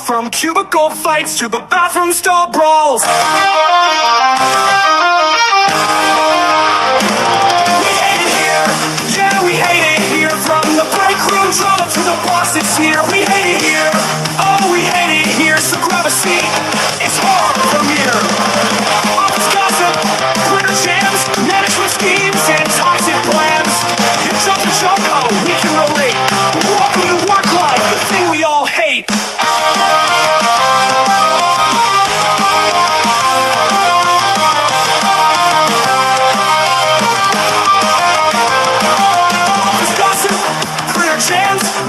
From cubicle fights to the bathroom stall brawls. We hate it here, yeah, we hate it here. From the break room drama to the boss that's here. We hate it here, oh, we hate it here. So grab a seat, it's hard from here. Office gossip, Twitter jams, management schemes, and toxic plans. You jump and jump, oh, we can relate. Welcome to work life, the thing we all hate.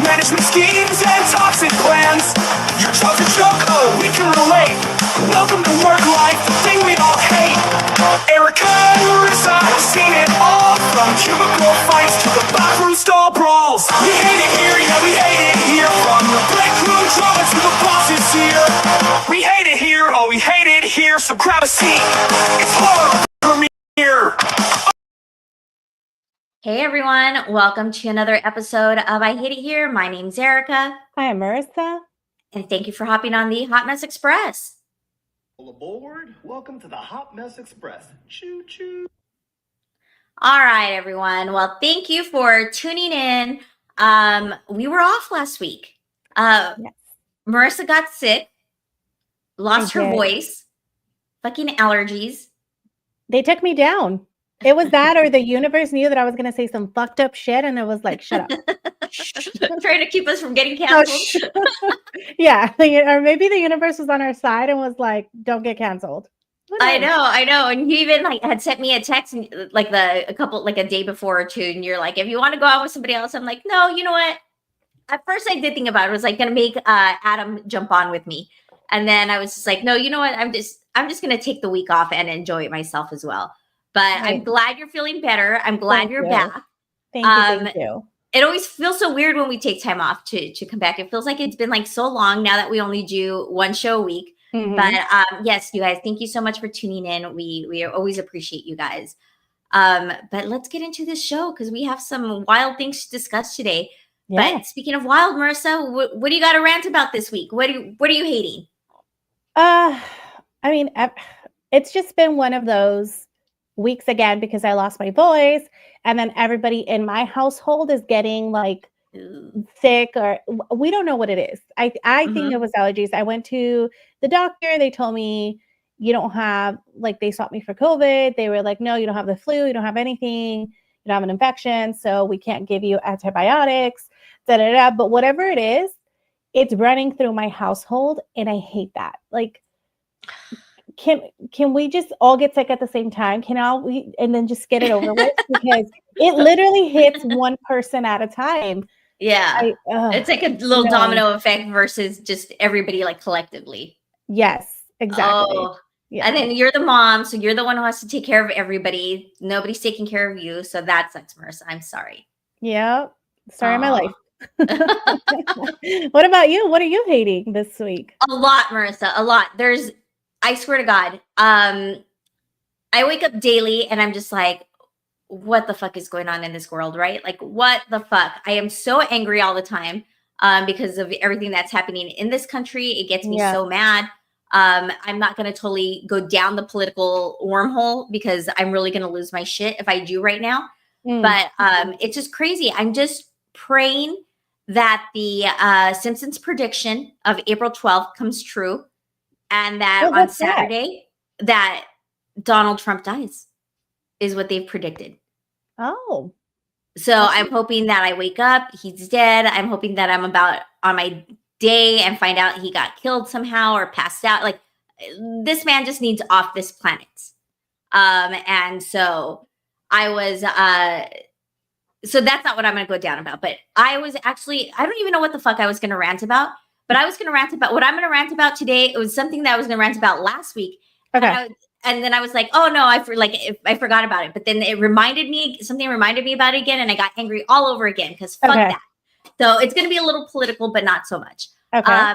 Management schemes and toxic plans. Your job's a joke, oh, we can relate. Welcome to work life, the thing we all hate. Erika and Marissa have seen it all. From cubicle fights to the bathroom stall brawls. We hate it here, yeah, we hate it here. From the break room drama to the bosses here. We hate it here, oh, we hate it here. So grab a seat, it's hard from here. Hey everyone, welcome to another episode of I Hate It Here. My name's Erika. Hi, I'm Marissa. And thank you for hopping on the Hotmess Express. Aboard, welcome to the Hotmess Express. Choo choo. All right, everyone. Well, thank you for tuning in. We were off last week. Yes. Marissa got sick, lost her did. voice, fucking allergies. They took me down. It was that, or the universe knew that I was going to say some fucked up shit, and it was like, shut up. Trying to keep us from getting canceled. Yeah, or maybe the universe was on our side and was like, don't get canceled. I know. And you even like had sent me a text and like a day before or two, and you're like, if you want to go out with somebody else, I'm like, no, you know what? At first I did think about it. I was like gonna make Adam jump on with me. And then I was just like, no, you know what? I'm just gonna take the week off and enjoy it myself as well. But Right. I'm glad you're feeling better. I'm glad you're back. Thank you. It always feels so weird when we take time off to come back. It feels like it's been like so long now that we only do one show a week. Mhm. But yes, you guys, thank you so much for tuning in. We always appreciate you guys. But let's get into this show because we have some wild things to discuss today. Yeah. But speaking of wild, Marissa, what do you got to rant about this week? What are you hating? I mean, it's just been one of those weeks again because I lost my voice, and then everybody in my household is getting like sick, or we don't know what it is. I think it was allergies. I went to the doctor. They told me you don't have, like, they stopped me for COVID. They were like, no, you don't have the flu. You don't have anything. You don't have an infection. So we can't give you antibiotics, But whatever it is, it's running through my household. And I hate that. Like, can we just all get sick at the same time? And then just get it over with? Because it literally hits one person at a time. Yeah. It's like a little domino effect versus just everybody like collectively. Yes, exactly. Oh, yeah. And then you're the mom, so you're the one who has to take care of everybody. Nobody's taking care of you. So that sucks, Marissa. I'm sorry. Yeah. Story of my life. What about you? What are you hating this week? A lot, Marissa. A lot. I swear to God, I wake up daily and I'm just like, what the fuck is going on in this world, right? Like, what the fuck? I am so angry all the time because of everything that's happening in this country. It gets me so mad. I'm not going to totally go down the political wormhole because I'm really going to lose my shit if I do right now. But it's just crazy. I'm just praying that the Simpsons prediction of April 12th comes true. And that on Saturday, that Donald Trump dies is what they've predicted. Oh. So I'm hoping that I wake up, he's dead. I'm hoping that I'm about on my day and find out he got killed somehow or passed out. Like, this man just needs off this planet. And so I was, so that's not what I'm going to go down about. But I was actually, I don't even know what the fuck I was going to rant about. But I was going to rant about what I'm going to rant about today. It was something that I was going to rant about last week. Okay. And then I was like, oh no, I forgot about it. But then something reminded me about it again. And I got angry all over again because fuck that. So it's going to be a little political, but not so much. Okay.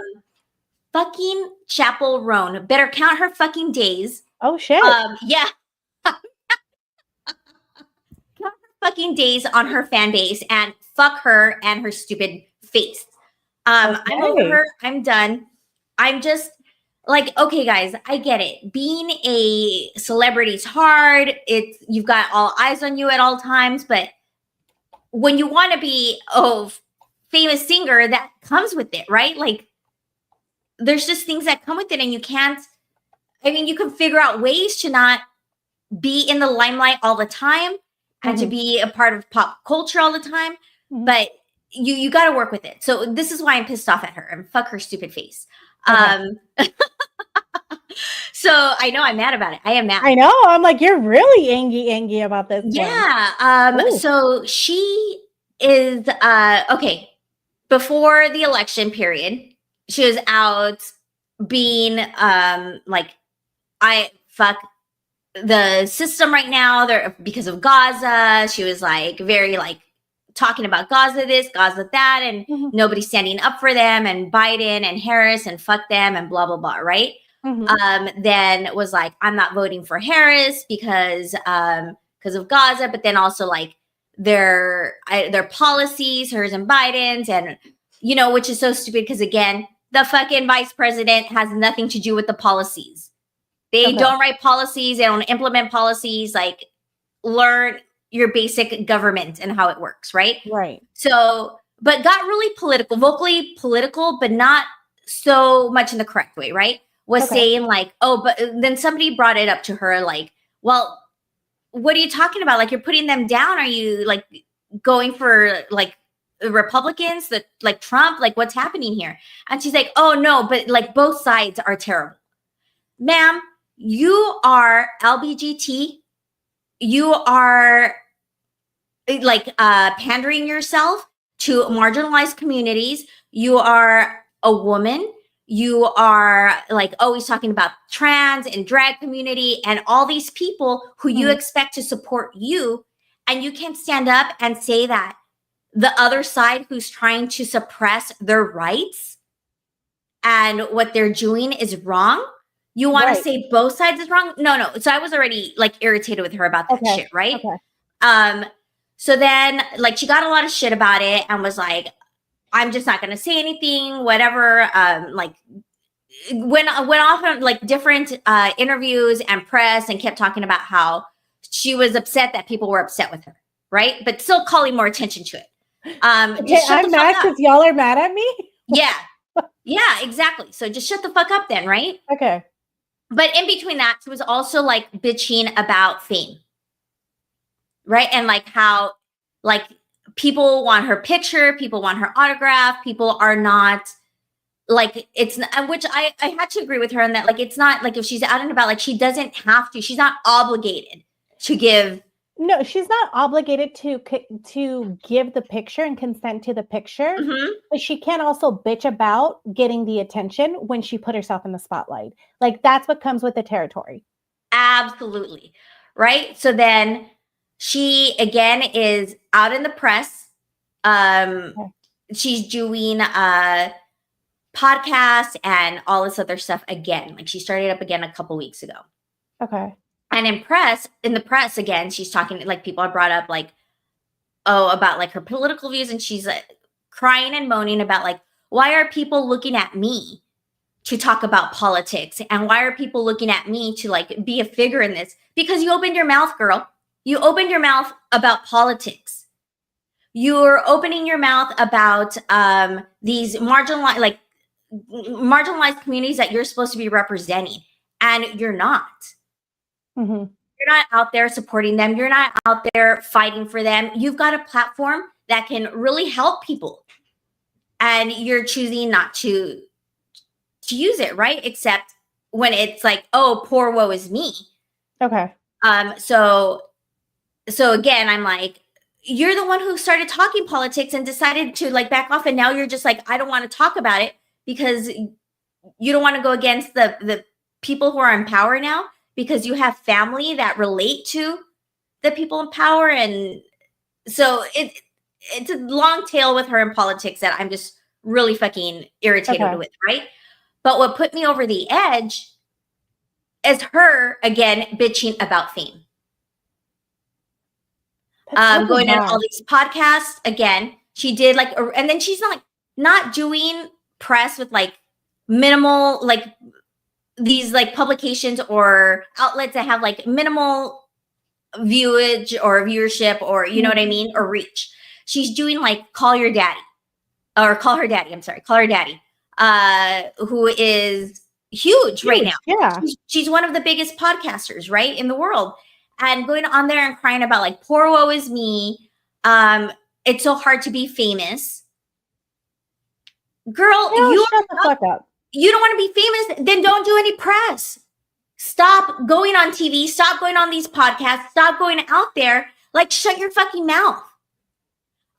Fucking Chappel Roan. Better count her fucking days. Oh shit. Yeah. Count her fucking days on her fan base and fuck her and her stupid face. I'm over her. I'm done. I'm just like, okay, guys, I get it. Being a celebrity is hard. You've got all eyes on you at all times, but when you want to be a famous singer, that comes with it, right? Like, there's just things that come with it, and you can't. I mean, you can figure out ways to not be in the limelight all the time and to be a part of pop culture all the time, but you got to work with it. So this is why I'm pissed off at her and fuck her stupid face. So I know I'm mad about it. I am mad. I know. I'm like, you're really angry about this. Yeah. So she is okay. Before the election period, she was out being like, I fuck the system right now. There because of Gaza. She was like very like talking about Gaza this, Gaza that, and nobody's standing up for them, and Biden and Harris and fuck them and blah blah blah, right? Then was like, I'm not voting for Harris because of Gaza, but then also like their policies, hers and Biden's, and you know, which is so stupid because again, the fucking vice president has nothing to do with the policies. They don't write policies, they don't implement policies, like learn your basic government and how it works, right? Right. So, but got really political, vocally political, but not so much in the correct way, right? Was saying like, oh, but then somebody brought it up to her like, well, what are you talking about? Like, you're putting them down. Are you like going for like Republicans, like Trump? Like, what's happening here? And she's like, oh no, but like both sides are terrible. Ma'am, you are LBGT. You are like pandering yourself to marginalized communities. You are a woman. You are like always talking about trans and drag community and all these people who you expect to support you. And you can't stand up and say that the other side who's trying to suppress their rights and what they're doing is wrong. You want to say both sides is wrong? No. So I was already like irritated with her about that shit, right? So then like she got a lot of shit about it and was like, I'm just not going to say anything, whatever. Like went off on like different interviews and press and kept talking about how she was upset that people were upset with her, right? But still calling more attention to it. I'm mad because y'all are mad at me? Yeah, exactly. So just shut the fuck up then, right? Okay. But in between that, she was also like bitching about fame, right? And like how like people want her picture, people want her autograph, people are not like, it's which I had to agree with her on that. Like, it's not like if she's out and about, like she doesn't have to, she's not obligated to give. No, she's not obligated to give the picture and consent to the picture, but she can also bitch about getting the attention when she put herself in the spotlight. Like that's what comes with the territory. Absolutely. Right. So then she again is out in the press. She's doing podcasts and all this other stuff again. Like she started up again a couple weeks ago. Okay. And in the press again, she's talking like people have brought up like, oh, about like her political views. And she's like crying and moaning about like, why are people looking at me to talk about politics? And why are people looking at me to like be a figure in this? Because you opened your mouth, girl. You opened your mouth about politics. You're opening your mouth about these marginalized communities that you're supposed to be representing. And you're not. You're not out there supporting them. You're not out there fighting for them. You've got a platform that can really help people. And you're choosing not to use it, right? Except when it's like, oh, poor woe is me. Okay. So again, I'm like, you're the one who started talking politics and decided to like back off. And now you're just like, I don't want to talk about it because you don't want to go against the people who are in power now because you have family that relate to the people in power. And so it's a long tail with her in politics that I'm just really fucking irritated with, right? But what put me over the edge is her again bitching about fame. Going on all these podcasts again. She did like, and then she's not doing press with like minimal, like these like publications or outlets that have like minimal viewage or viewership, or you know what I mean, or reach. She's doing like call your daddy, or call her daddy. I'm sorry, call her daddy, who is huge right now. Yeah. She's one of the biggest podcasters, right, in the world, and going on there and crying about like poor woe is me. It's so hard to be famous. Girl, you shut the fuck up. You don't want to be famous, then don't do any press. Stop going on TV. Stop going on these podcasts. Stop going out there. Like, shut your fucking mouth.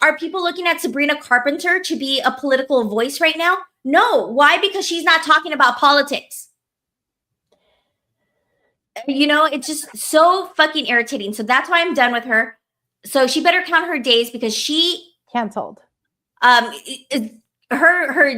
Are people looking at Sabrina Carpenter to be a political voice right now? No. Why? Because she's not talking about politics. You know, it's just so fucking irritating. So that's why I'm done with her. So she better count her days, because she canceled. Her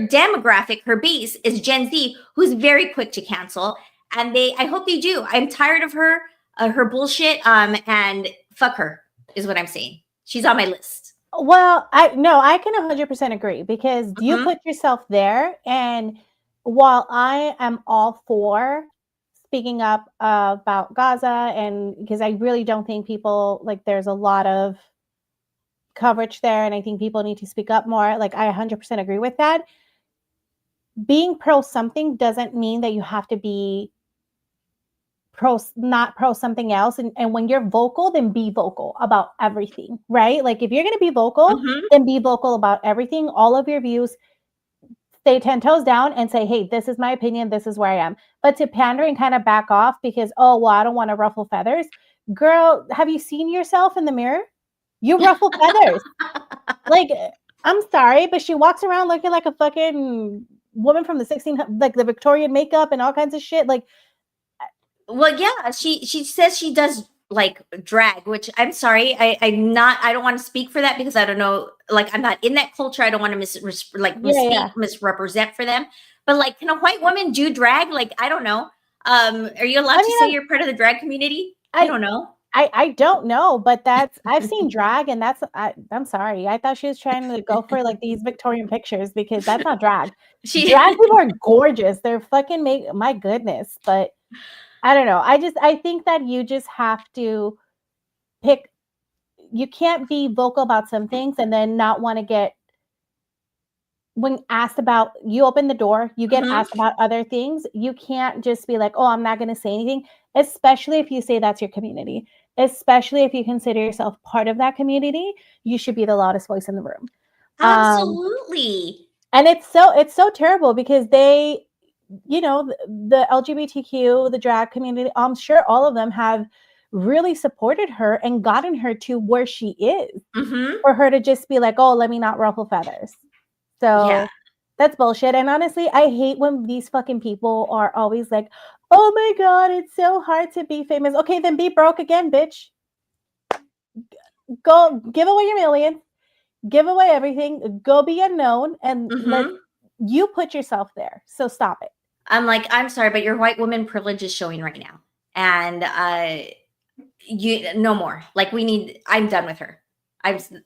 demographic, her base is Gen Z, who's very quick to cancel. And I hope they do. I'm tired of her bullshit. And fuck her is what I'm saying. She's on my list. Well, I can 100% agree, because you put yourself there. And while I am all for speaking up about Gaza, and because I really don't think people, like, there's a lot of coverage there, and I think people need to speak up more. Like, I 100% agree with that. Being pro something doesn't mean that you have to be not pro something else. And when you're vocal, then be vocal about everything, right? Like, if you're going to be vocal, then be vocal about everything, all of your views. Stay 10 toes down and say, hey, this is my opinion, this is where I am. But to pander and kind of back off because, oh, well, I don't want to ruffle feathers. Girl, have you seen yourself in the mirror? You ruffle feathers. Like, I'm sorry, but she walks around looking like a fucking woman from the 1600s, like the Victorian makeup and all kinds of shit. Like, well, yeah, she says she does like drag, which I'm sorry, I don't want to speak for that, because I don't know, like, I'm not in that culture. I don't want to misrepresent for them. But like, can a white woman do drag? Like, I don't know. Are you allowed to say you're part of the drag community? I don't know. I don't know, but I've seen drag, and I'm sorry. I thought she was trying to go for like these Victorian pictures, because that's not drag. Drag people are gorgeous. They're fucking my goodness. But I don't know. I think that you just have to pick. You can't be vocal about some things and then not want to get, when asked about, you open the door, you get asked about other things. You can't just be like, oh, I'm not going to say anything, especially if you say that's your community, especially if you consider yourself part of that community. You should be the loudest voice in the room. Absolutely. And it's so terrible, because they, you know, the LGBTQ, the drag community, I'm sure all of them have really supported her and gotten her to where she is, for her to just be like, oh, let me not ruffle feathers. So that's bullshit. And honestly, I hate when these fucking people are always like, oh my God, it's so hard to be famous. Okay, then be broke again, bitch. Go give away your millions, give away everything, go be unknown, and you put yourself there. So stop it. I'm like, I'm sorry, but your white woman privilege is showing right now. And you no more. Like, I'm done with her.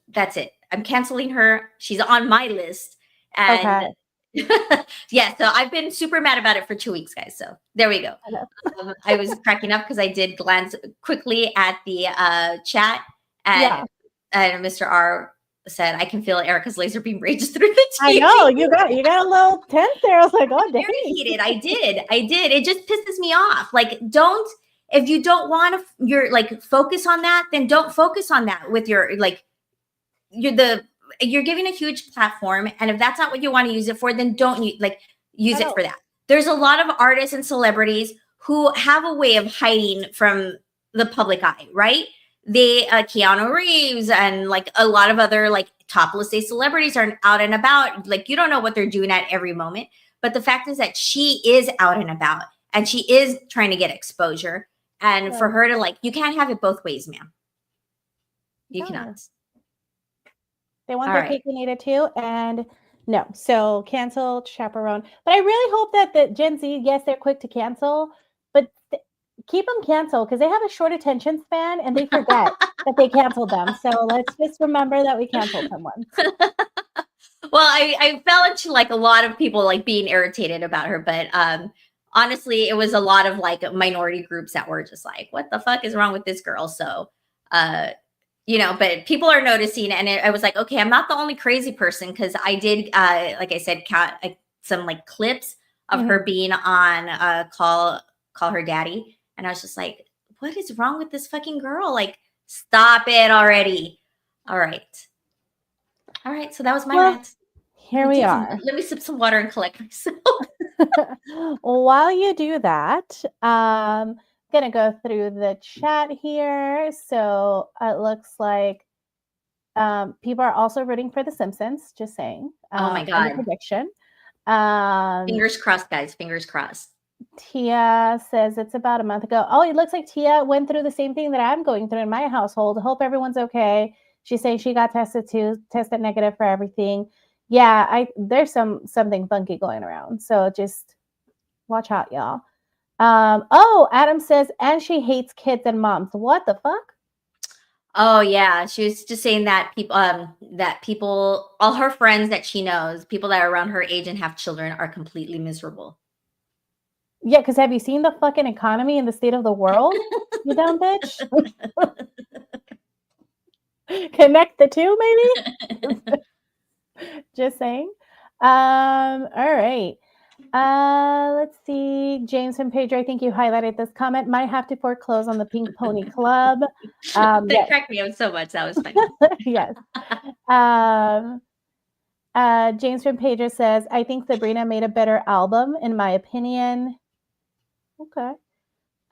That's it. I'm canceling her. She's on my list. And yeah, so I've been super mad about it for 2 weeks, guys. So there we go. I was cracking up because I did glance quickly at the chat, and Mr. R said, I can feel Erika's laser beam rages through the TV. I know, you got a little tense there. I was like, oh, dang. Irritated. I did. It just pisses me off. Like, if you don't want to, you're like, focus on that, then don't focus on that with your, like, you're giving a huge platform. And if that's not what you want to use it for, then don't use it for that. There's a lot of artists and celebrities who have a way of hiding from the public eye, right? They, Keanu Reeves and like a lot of other like topless day celebrities are out and about. Like, you don't know what they're doing at every moment. But the fact is that she is out and about and she is trying to get exposure. And for her to like, you can't have it both ways, ma'am. You cannot. They want their cake and eat it too. And no, so cancel Chappel Roan. But I really hope that the Gen Z, yes, they're quick to cancel, but keep them canceled, because they have a short attention span and they forget that they canceled them. So let's just remember that we canceled someone. Well, I fell into like a lot of people like being irritated about her, but honestly, it was a lot of like minority groups that were just like, what the fuck is wrong with this girl? So but people are noticing, and I was like, okay, I'm not the only crazy person, because I did like I said, count some like clips of her being on call her daddy, and I was just like, what is wrong with this fucking girl? Like, stop it already. All right, so that was my rant. Here we are. Let me sip some water and collect myself. While you do that, gonna go through the chat here. So it looks like people are also rooting for The Simpsons. Just saying. Oh my god! In the prediction. Fingers crossed, guys. Fingers crossed. Tia says it's about a month ago. Oh, it looks like Tia went through the same thing that I'm going through in my household. Hope everyone's okay. She's saying she got tested too, tested negative for everything. Yeah, there's something funky going around. So just watch out, y'all. Adam says, and she hates kids and moms. What the fuck? Oh yeah, she was just saying that people, all her friends that she knows, people that are around her age and have children, are completely miserable. Yeah, because have you seen the fucking economy and the state of the world? You dumb bitch. Connect the two, maybe. Just saying. All right. Let's see. James and Pedro, I think you highlighted this comment. Might have to foreclose on the Pink Pony Club. That cracked me up so much. That was funny. Yes. James from Pedro says, I think Sabrina made a better album, in my opinion. Okay.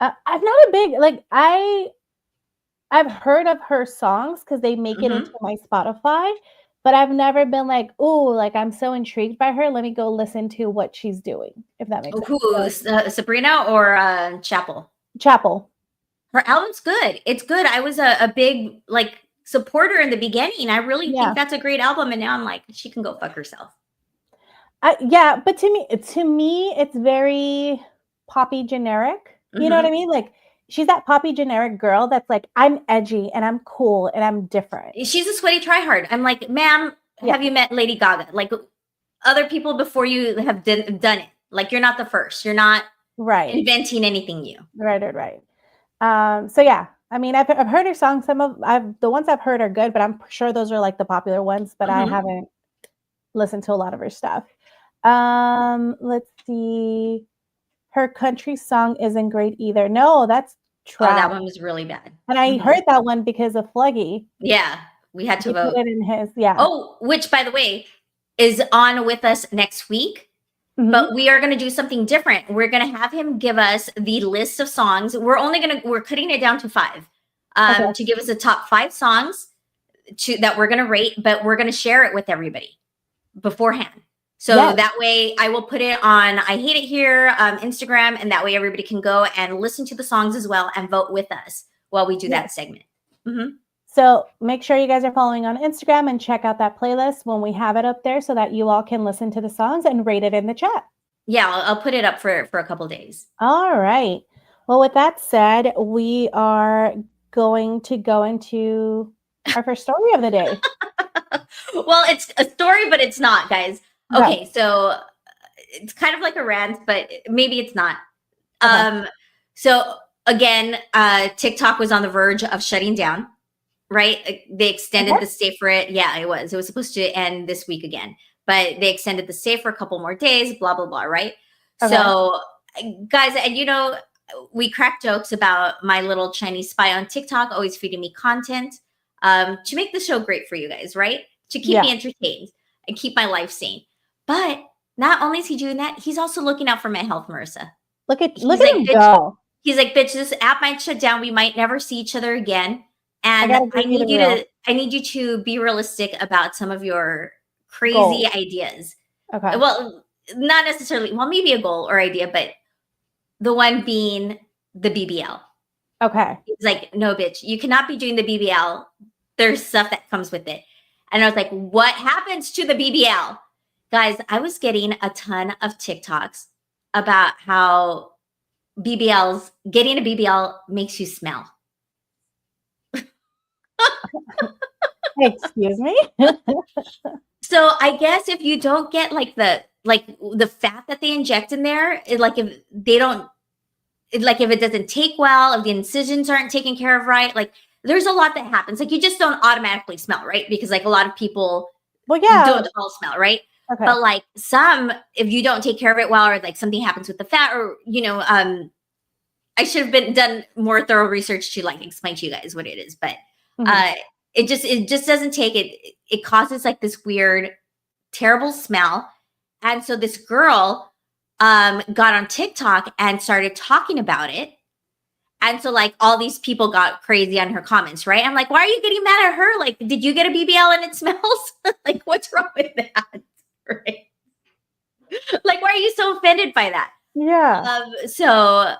I'm not a big, like, I've heard of her songs because they make it into my Spotify, but I've never been like, oh, like, I'm so intrigued by her. Let me go listen to what she's doing, if that makes sense. Who, Sabrina or Chappel? Chappel. Her album's good. It's good. I was a big, like, supporter in the beginning. I really think that's a great album, and now I'm like, she can go fuck herself. Yeah, but to me, it's very poppy generic. You know what I mean? Like, she's that poppy generic girl that's like, I'm edgy and I'm cool and I'm different. She's a sweaty tryhard. I'm like, ma'am, have you met Lady Gaga? Like, other people before you have done it. Like, you're not the first. You're not inventing anything new. Right. So yeah, I mean, I've heard her songs. The ones I've heard are good, but I'm sure those are like the popular ones. But I haven't listened to a lot of her stuff. Let's see. Her country song isn't great either. No, that's trash. Oh, that one was really bad. And I heard that one because of Fluggy. Yeah, we had to vote. Put it in his, yeah. Oh, which, by the way, is on with us next week. But we are going to do something different. We're going to have him give us the list of songs. We're cutting it down to 5 to give us the top 5 songs that we're going to rate, but we're going to share it with everybody beforehand. So that way I will put it on I Hate It Here Instagram, and that way everybody can go and listen to the songs as well and vote with us while we do that segment. So make sure you guys are following on Instagram and check out that playlist when we have it up there so that you all can listen to the songs and rate it in the chat. Yeah, I'll put it up for a couple days. All right. Well, with that said, we are going to go into our first story of the day. Well, it's a story, but it's not, guys. Okay, so it's kind of like a rant, but maybe it's not. So again, TikTok was on the verge of shutting down, right? They extended the stay for it. Yeah, it was supposed to end this week again, but they extended the stay for a couple more days, blah, blah, blah, right? So guys, and we crack jokes about my little Chinese spy on TikTok, always feeding me content to make the show great for you guys, right? To keep me entertained and keep my life sane. But not only is he doing that, he's also looking out for my health, Marissa. Look at him go. He's like, bitch, this app might shut down. We might never see each other again. And I need you to be realistic about some of your crazy ideas. Okay. Well, not necessarily, maybe a goal or idea, but the one being the BBL. Okay. He's like, no, bitch, you cannot be doing the BBL. There's stuff that comes with it. And I was like, what happens to the BBL? Guys, I was getting a ton of TikToks about how getting a BBL makes you smell. Excuse me? So I guess if you don't get like the fat that they inject in there, like if they don't, like if it doesn't take well, if the incisions aren't taken care of right, like there's a lot that happens. Like you just don't automatically smell, right? Because like a lot of people don't all smell, right? Okay. But like some, if you don't take care of it well, or like something happens with the fat, or I should have done more thorough research to like explain to you guys what it is, but it just doesn't take it. It causes like this weird, terrible smell. And so this girl got on TikTok and started talking about it. And so like all these people got crazy on her comments, right? I'm like, why are you getting mad at her? Like, did you get a BBL and it smells? Like, what's wrong with that? Right? Like, why are you so offended by that? Yeah. So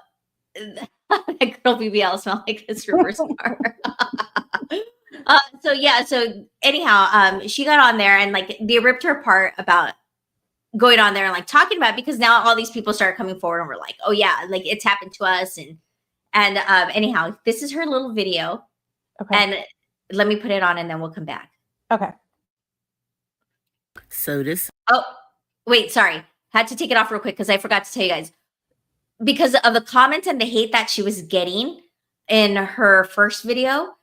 that girl BBL smell like this reverse car. So anyhow, she got on there and like they ripped her apart about going on there and like talking about it, because now all these people started coming forward and were like, oh yeah, like it's happened to us. And anyhow, this is her little video. Okay. And let me put it on and then we'll come back. Okay. So this. Oh, wait, sorry. Had to take it off real quick because I forgot to tell you guys. Because of the comments and the hate that she was getting in her first video,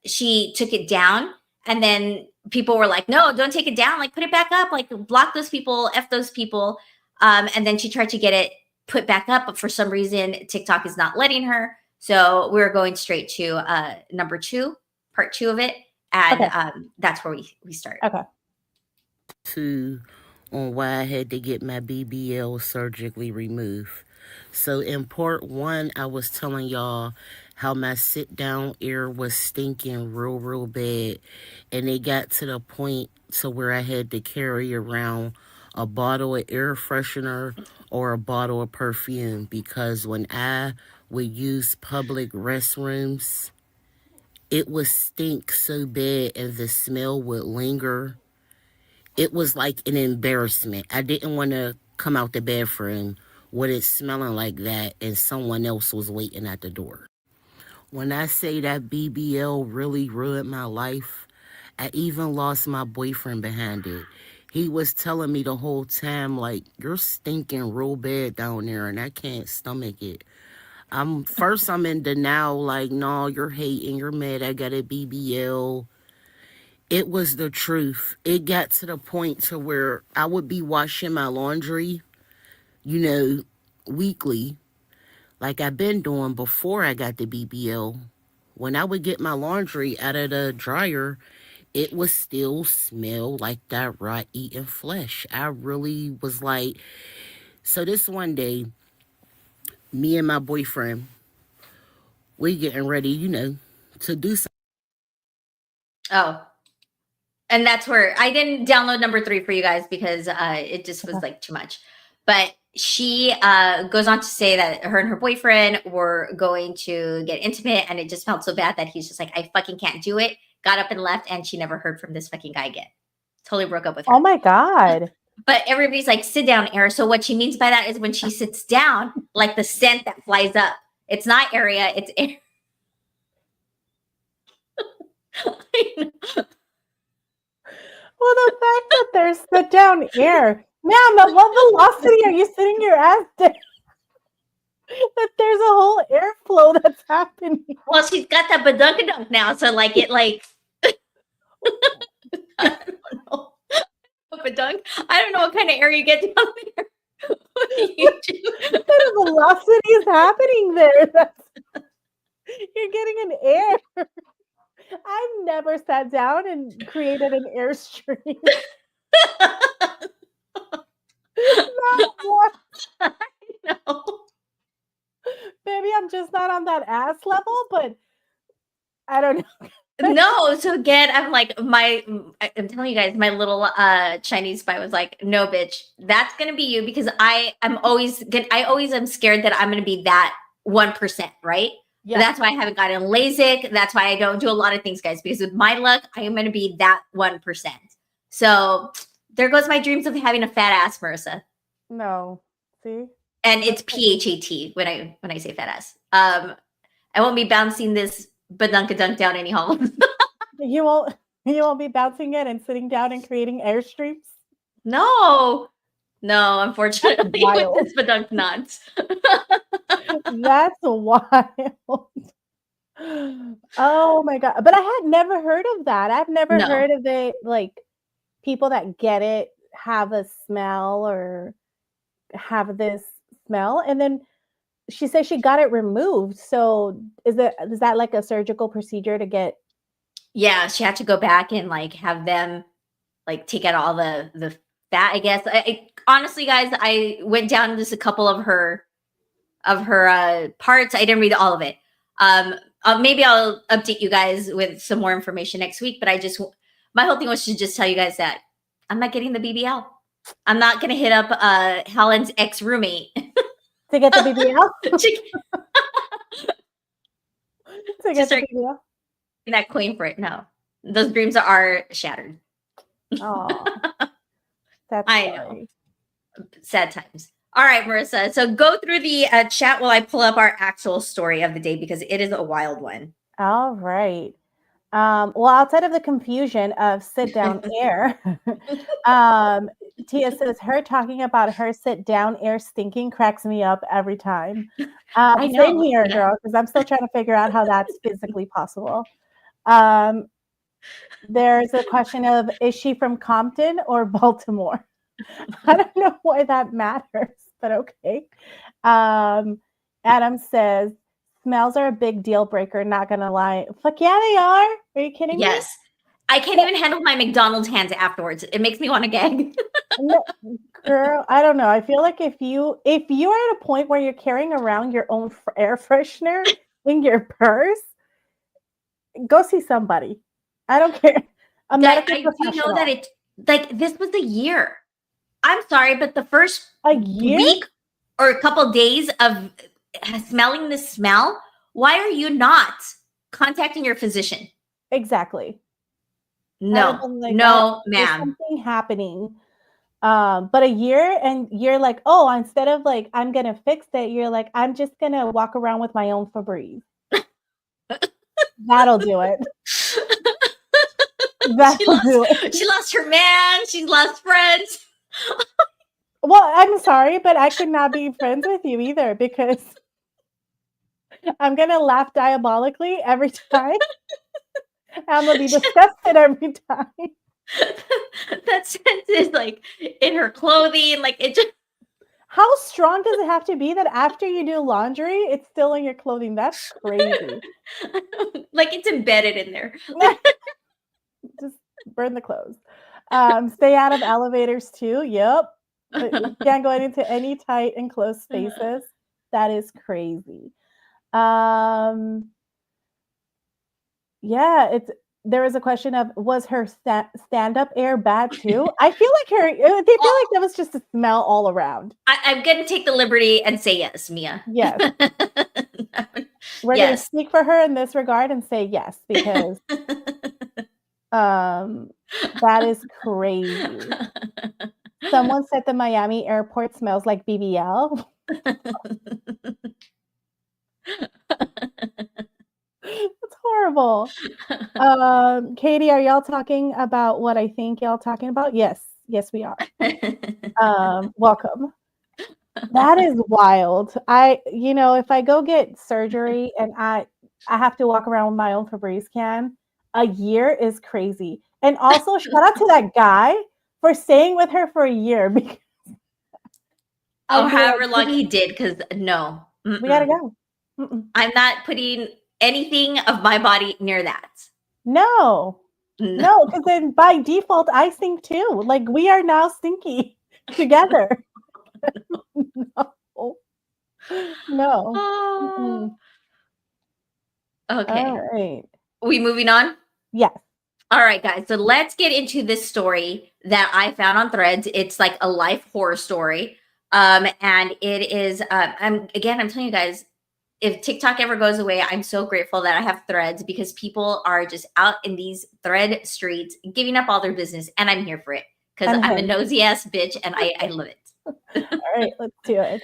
she took it down. And then people were like, no, don't take it down. Like, put it back up. Like, block those people, F those people. And then she tried to get it put back up. But for some reason, TikTok is not letting her. So we're going straight to number 2, part 2 of it. And that's where we start. Okay. On why I had to get my BBL surgically removed. So in part 1, I was telling y'all how my sit-down ear was stinking real bad. And it got to the point to where I had to carry around a bottle of air freshener or a bottle of perfume, because when I would use public restrooms, it would stink so bad and the smell would linger. It was like an embarrassment. I didn't want to come out the bathroom with it smelling like that and someone else was waiting at the door. When I say that BBL really ruined my life, I even lost my boyfriend behind it. He was telling me the whole time, like, you're stinking real bad down there and I can't stomach it. First I'm in denial, like, no, you're hating, you're mad, I got a BBL. It was the truth. It got to the point to where I would be washing my laundry, weekly, like I've been doing before I got the BBL. When I would get my laundry out of the dryer, it would still smell like that raw eating flesh. I really was like, so this one day, me and my boyfriend, we getting ready, to do something. Oh. And that's where I didn't download number 3 for you guys because it just was like too much. But she goes on to say that her and her boyfriend were going to get intimate, and it just felt so bad that he's just like, I fucking can't do it. Got up and left, and she never heard from this fucking guy again. Totally broke up with her. Oh my God. But everybody's like, sit down, air. So what she means by that is when she sits down, like the scent that flies up. It's not area, it's air. I know. Well, the fact that there's sit down air. Ma'am, at what velocity are you sitting your ass down? That there's a whole airflow that's happening. Well, she's got that badunkadunk now, so like it like I don't know. Badunk? I don't know what kind of air you get down there. What do you do? What velocity is happening there? You're getting an air. I've never sat down and created an airstream. Not once. I know. Maybe I'm just not on that ass level, but I don't know. No, so again, I'm I'm telling you guys, my little Chinese spy was like, no, bitch, that's gonna be you, because I always am scared that I'm gonna be that 1%, right? Yeah. That's why I haven't gotten LASIK. That's why I don't do a lot of things, guys, because with my luck, I am gonna be that 1%. So there goes my dreams of having a fat ass, Marissa. No. See? And it's PHAT when I say fat ass. I won't be bouncing this badunkadunk down any halls. You won't You won't be bouncing it and sitting down and creating airstreams? No, unfortunately, with wild. this badunk not. That's wild. Oh my god. But I had never heard of that. I've never No. heard of it, like, people that get it have a smell or have this smell, and then she said she got it removed. So is that like a surgical procedure to get? Yeah, she had to go back and like have them like take out all the fat, I guess. Honestly, guys, I went down just a couple of her parts. I didn't read all of it. Maybe I'll update you guys with some more information next week, but my whole thing was to just tell you guys that I'm not getting the BBL. I'm not going to hit up Helen's ex-roommate To get the BBL? To get the start BBL? that coin for it. No, those dreams are shattered. Oh, that's I know. Sad times. All right, Marissa. So go through the chat while I pull up our actual story of the day because it is a wild one. All right. Well, outside of the confusion of sit down air, Tia says her talking about her sit down air stinking cracks me up every time. I know. Same here, girl, because I'm still trying to figure out how that's physically possible. There's a question of, is she from Compton or Baltimore? I don't know why that matters, but okay. Adam says, smells are a big deal breaker, not gonna lie. Fuck yeah, they are. Are you kidding me? Yes. I can't even handle my McDonald's hands afterwards. It makes me want to gag. No, girl, I don't know. I feel like if you are at a point where you're carrying around your own air freshener in your purse, go see somebody. I don't care. A medical I do professional. know that it like this was a year. I'm sorry, but the first A year? week or a couple days of smelling the smell, why are you not contacting your physician? Exactly. No, Like, no, there's ma'am. something happening. But a year and you're like, oh, instead of like, I'm going to fix it, you're like, I'm just going to walk around with my own Febreze. That'll do it. That'll do it. She lost her man. She lost friends. Well, I'm sorry, but I could not be friends with you either because I'm going to laugh diabolically every time. I'm going to be disgusted every time. That scent is like in her clothing. Like it just. How strong does it have to be that after you do laundry, it's still in your clothing? That's crazy. Like it's embedded in there. Just burn the clothes. Stay out of elevators too. Yep. You can't go into any tight and closed spaces. That is crazy. Yeah, there was a question of, was her stand-up air bad too? I feel like they feel like that was just a smell all around. I'm gonna take the liberty and say yes, Mia. Yes. We're gonna speak for her in this regard and say yes, because that is crazy. Someone said the Miami airport smells like BBL. It's horrible. Katie, are y'all talking about what I think y'all talking about? Yes, we are. Welcome. That is wild. If I go get surgery and I have to walk around with my own Febreze can, a year is crazy. And also, shout out to that guy for staying with her for a year. Because however long he did, because no. We gotta go. I'm not putting anything of my body near that. No, because then by default, I stink too. Like, we are now stinky together. No. Oh. Okay. All right. We moving on? Yes. All right, guys. So let's get into this story that I found on Threads. It's like a life horror story. And it is, I'm telling you guys, if TikTok ever goes away, I'm so grateful that I have Threads because people are just out in these thread streets giving up all their business. And I'm here for it because I'm a nosy ass bitch and I love it. All right, let's do it.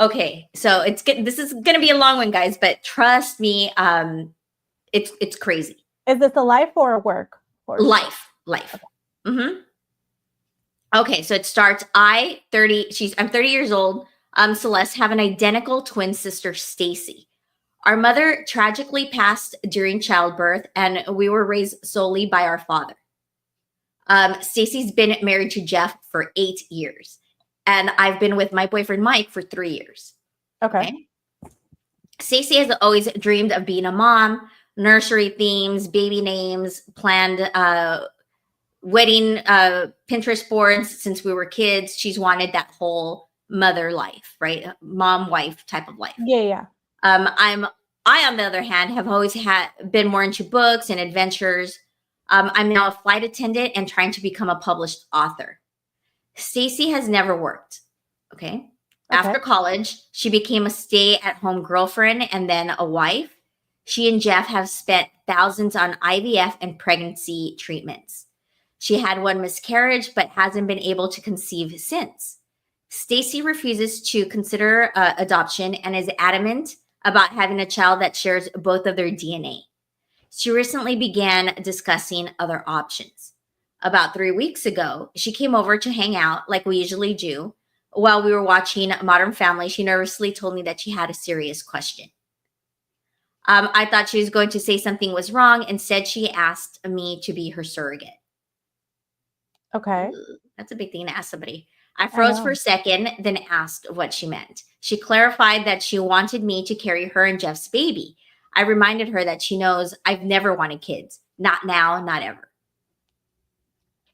Okay. So this is going to be a long one, guys, but trust me, it's crazy. Is this a life or a work? portion? Life. Mm-hmm. Okay, so it starts. I'm 30 years old. Celeste have an identical twin sister, Stacy. Our mother tragically passed during childbirth, and we were raised solely by our father. Stacy's been married to Jeff for 8 years, and I've been with my boyfriend Mike for 3 years. Okay. Stacy has always dreamed of being a mom. Nursery themes, baby names, planned wedding Pinterest boards since we were kids. She's wanted that whole mother life, right? Mom wife type of life. Yeah. I, on the other hand, have always been more into books and adventures. I'm now a flight attendant and trying to become a published author. Stacy has never worked. Okay. After college, she became a stay-at-home girlfriend and then a wife. She and Jeff have spent thousands on IVF and pregnancy treatments. She had one miscarriage, but hasn't been able to conceive since. Stacy refuses to consider adoption and is adamant about having a child that shares both of their DNA. She recently began discussing other options. About 3 weeks ago, she came over to hang out like we usually do. While we were watching Modern Family, she nervously told me that she had a serious question. I thought she was going to say something was wrong. Instead, she asked me to be her surrogate. Okay. Ooh, that's a big thing to ask somebody. I froze for a second, then asked what she meant. She clarified that she wanted me to carry her and Jeff's baby. I reminded her that she knows I've never wanted kids. Not now, not ever.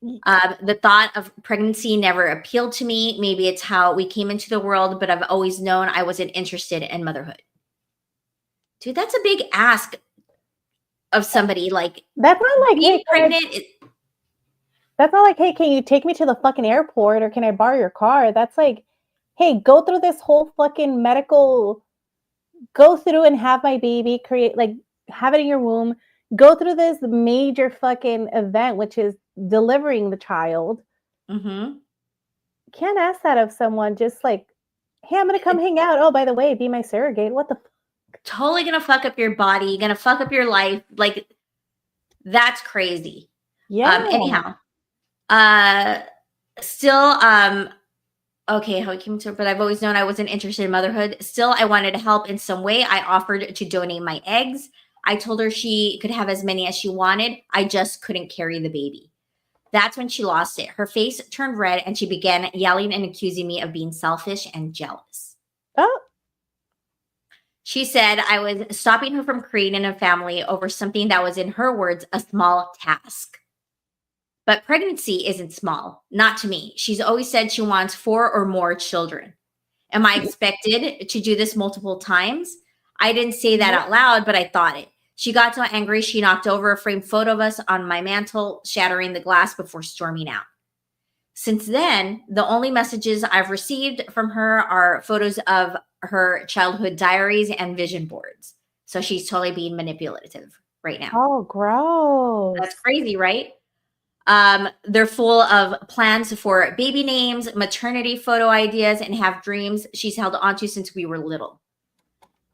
The thought of pregnancy never appealed to me. Maybe it's how we came into the world, but I've always known I wasn't interested in motherhood. Dude, that's a big ask of somebody. Like, that's not like, being hey, pregnant. That's not like, hey, can you take me to the fucking airport or can I borrow your car? That's like, hey, go through this whole fucking medical, go through and have my baby, have it in your womb, go through this major fucking event, which is delivering the child. Mm-hmm. Can't ask that of someone just like, hey, I'm going to come hang out. Oh, by the way, be my surrogate. What the fuck? Totally gonna fuck up your body, gonna fuck up your life. Like, that's crazy. Yeah. Anyhow, still, okay, how it came to, but I've always known I wasn't interested in motherhood. Still, I wanted to help in some way. I offered to donate my eggs. I told her she could have as many as she wanted. I just couldn't carry the baby. That's when she lost it. Her face turned red and she began yelling and accusing me of being selfish and jealous. Oh. She said I was stopping her from creating a family over something that was, in her words, a small task. But pregnancy isn't small, not to me. She's always said she wants 4 or more children. Am I expected to do this multiple times? I didn't say that out loud, but I thought it. She got so angry, she knocked over a framed photo of us on my mantle, shattering the glass before storming out. Since then, the only messages I've received from her are photos of her childhood diaries and vision boards. So she's totally being manipulative right now. Oh, gross. That's crazy, right? They're full of plans for baby names, maternity photo ideas, and have dreams she's held onto since we were little.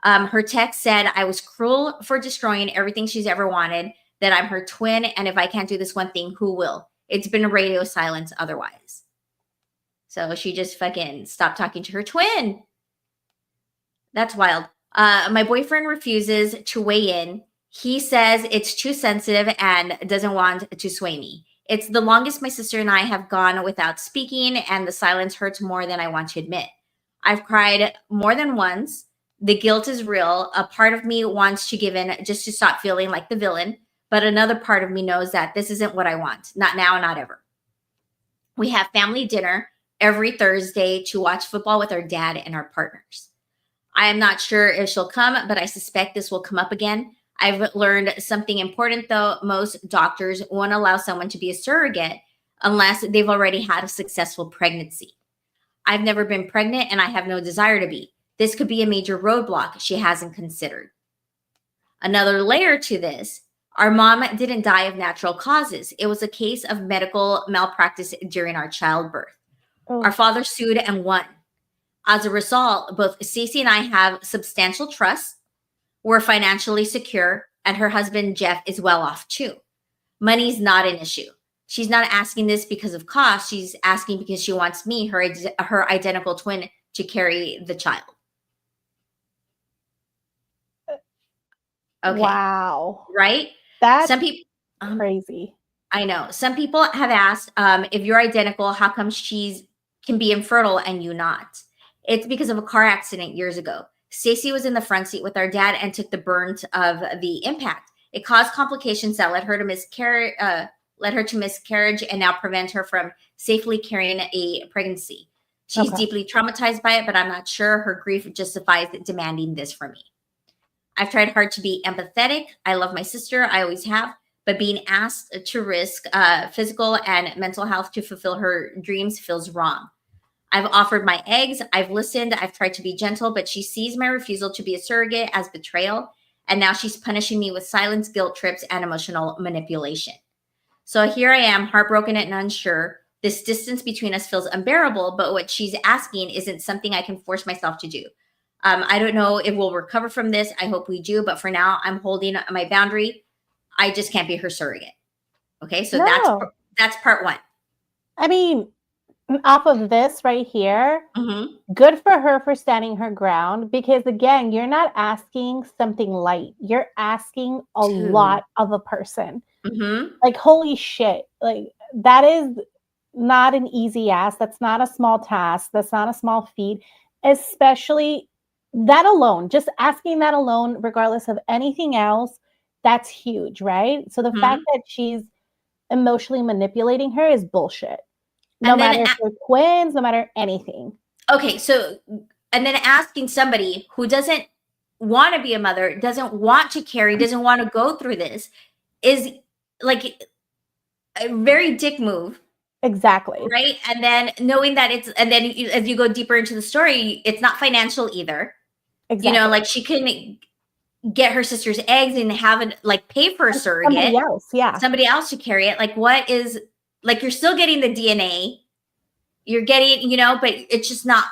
Her text said I was cruel for destroying everything she's ever wanted, that I'm her twin, and if I can't do this one thing, who will? It's been radio silence otherwise. So she just fucking stopped talking to her twin. That's wild. My boyfriend refuses to weigh in. He says it's too sensitive and doesn't want to sway me. It's the longest my sister and I have gone without speaking, and the silence hurts more than I want to admit. I've cried more than once. The guilt is real. A part of me wants to give in just to stop feeling like the villain, but another part of me knows that this isn't what I want. Not now, not ever. We have family dinner every Thursday to watch football with our dad and our partners. I am not sure if she'll come, but I suspect this will come up again. I've learned something important, though. Most doctors won't allow someone to be a surrogate unless they've already had a successful pregnancy. I've never been pregnant and I have no desire to be. This could be a major roadblock she hasn't considered. Another layer to this, our mom didn't die of natural causes. It was a case of medical malpractice during our childbirth. Oh. Our father sued and won. As a result, both Stacey and I have substantial trust. We're financially secure, and her husband, Jeff, is well off too. Money's not an issue. She's not asking this because of cost. She's asking because she wants me, her identical twin, to carry the child. Okay. Wow. Right? That's Some people crazy. I know. Some people have asked, if you're identical, how come she's can be infertile and you not? It's because of a car accident years ago. Stacy was in the front seat with our dad and took the brunt of the impact. It caused complications that led her to miscarriage and now prevent her from safely carrying a pregnancy. She's Okay. deeply traumatized by it, but I'm not sure her grief justifies demanding this from me. I've tried hard to be empathetic. I love my sister. I always have. But being asked to risk physical and mental health to fulfill her dreams feels wrong. I've offered my eggs. I've listened. I've tried to be gentle, but she sees my refusal to be a surrogate as betrayal. And now she's punishing me with silence, guilt trips, and emotional manipulation. So here I am, heartbroken and unsure. This distance between us feels unbearable, but what she's asking isn't something I can force myself to do. I don't know if we'll recover from this. I hope we do. But for now, I'm holding my boundary. I just can't be her surrogate. Okay, so No. that's part one. I mean, off of this right here, Mm-hmm. good for her for standing her ground, because again, you're not asking something light. You're asking a Dude. lot of a person. Mm-hmm. Like, holy shit. Like, that is not an easy ask. That's not a small task. That's not a small feat, especially that alone. Just asking that alone, regardless of anything else, that's huge, right? So the Mm-hmm. fact that she's emotionally manipulating her is bullshit. No And then matter if they're twins, no matter anything. Okay, so and then asking somebody who doesn't want to be a mother, doesn't want to carry, doesn't want to go through this is like a very dick move, Exactly. right? And then knowing that as you go deeper into the story, it's not financial either. Exactly. You know, like she couldn't get her sister's eggs and have it like pay for a surrogate. Somebody else, yeah. Somebody else to carry it. Like, what is like you're still getting the DNA, you're getting, you know, but it's just not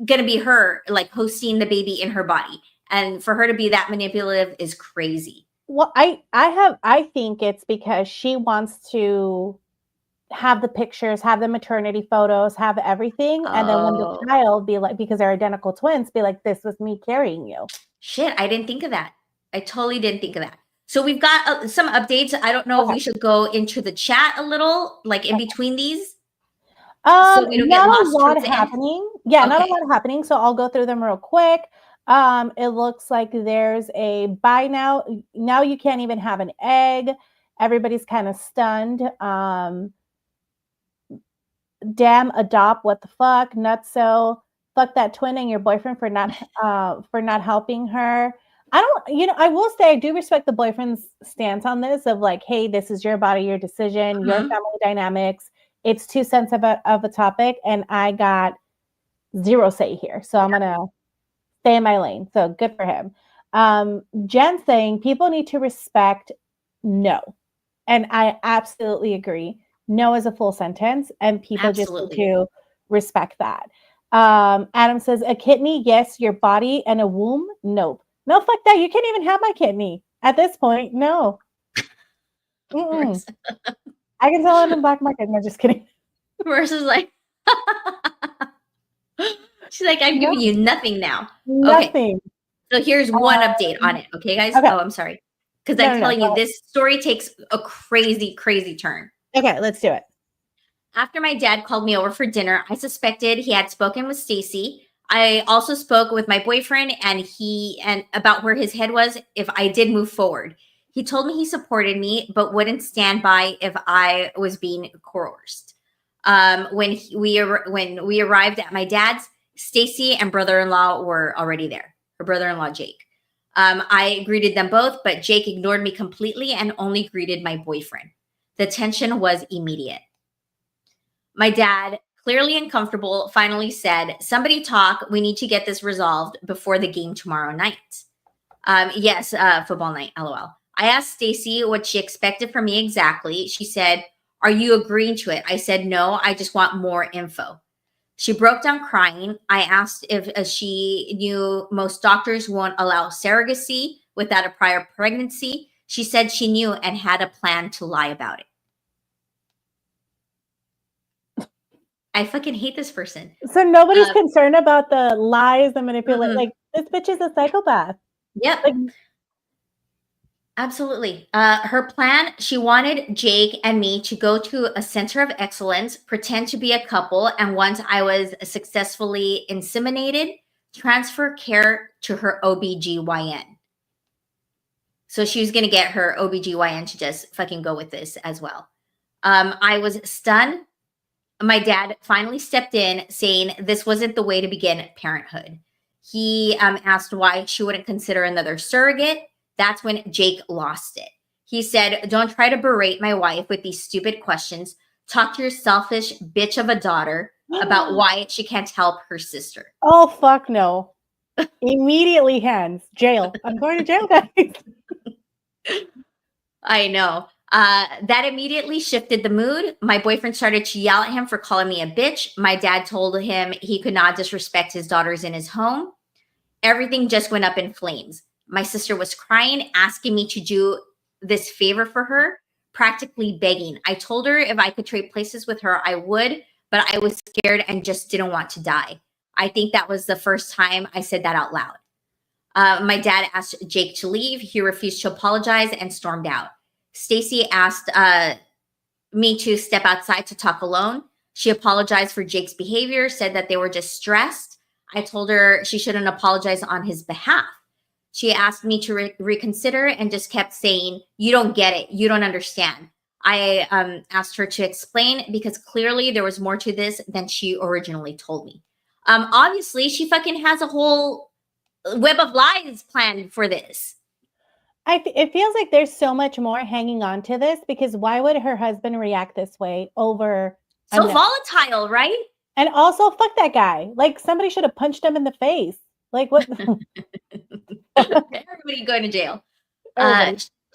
gonna be her like hosting the baby in her body. And for her to be that manipulative is crazy. Well, I think it's because she wants to have the pictures, have the maternity photos, have everything, and then when the child be like, because they're identical twins, be like, this was me carrying you. Shit, I didn't think of that. I totally didn't think of that. So we've got some updates. I don't know if we should go into the chat a little, like in between these. So we don't get Not a lost lot towards the end? happening. Yeah, not a Okay. lot happening. So I'll go through them real quick. It looks like there's a buy now. Now you can't even have an egg. Everybody's kind of stunned. Damn, adopt. What the fuck? Nutso. Fuck that twin and your boyfriend for not helping her. I don't, I will say I do respect the boyfriend's stance on this of like, hey, this is your body, your decision, your Mhm. family dynamics. It's too sensitive of a topic, and I got zero say here. So I'm gonna stay in my lane. So good for him. Jen saying people need to respect no. And I absolutely agree. No is a full sentence, and people Absolutely. just need to respect that. Adam says a kidney, yes. Your body and a womb, nope. No, fuck that. You can't even have my kidney at this point. No. Mm-mm. I can sell it in the black market. No, just kidding. Versus like, she's like, I'm giving you nothing now. Nothing. Okay. So here's one update on it. Okay, guys? Okay. Oh, I'm sorry. Because I'm telling you, this story takes a crazy, crazy turn. Okay, let's do it. After my dad called me over for dinner, I suspected he had spoken with Stacy. I also spoke with my boyfriend and about where his head was if I did move forward. He told me he supported me, but wouldn't stand by if I was being coerced. When we arrived at my dad's, Stacy and brother-in-law were already there. Her brother-in-law, Jake. I greeted them both, but Jake ignored me completely and only greeted my boyfriend. The tension was immediate. My dad, clearly uncomfortable, finally said, somebody talk. We need to get this resolved before the game tomorrow night. Yes, football night, LOL. I asked Stacy what she expected from me exactly. She said, are you agreeing to it? I said, no, I just want more info. She broke down crying. I asked if she knew most doctors won't allow surrogacy without a prior pregnancy. She said she knew and had a plan to lie about it. I fucking hate this person. So nobody's concerned about the lies and manipulation. Like, this bitch is a psychopath. Yep. Like, absolutely. Her plan, she wanted Jake and me to go to a center of excellence, pretend to be a couple, and once I was successfully inseminated, transfer care to her OBGYN. So she was going to get her OBGYN to just fucking go with this as well. I was stunned. My dad finally stepped in saying this wasn't the way to begin parenthood. He asked why she wouldn't consider another surrogate. That's when Jake lost it. He said, don't try to berate my wife with these stupid questions. Talk to your selfish bitch of a daughter about why she can't help her sister. oh, fuck no. Immediately hands. Jail. I'm going to jail, guys. I know. That immediately shifted the mood. My boyfriend started to yell at him for calling me a bitch. My dad told him he could not disrespect his daughters in his home. Everything just went up in flames. My sister was crying, asking me to do this favor for her, practically begging. I told her if I could trade places with her, I would, but I was scared and just didn't want to die. I think that was the first time I said that out loud. My dad asked Jake to leave. He refused to apologize and stormed out. Stacy asked me to step outside to talk alone. She apologized for Jake's behavior, said that they were just stressed. I told her she shouldn't apologize on his behalf. She asked me to reconsider and just kept saying, you don't get it. You don't understand. I asked her to explain because clearly there was more to this than she originally told me. Obviously, she fucking has a whole web of lies planned for this. It feels like there's so much more hanging on to this, because why would her husband react this way over so volatile, right? And also, fuck that guy. Like, somebody should have punched him in the face. Like, what? Everybody going to jail.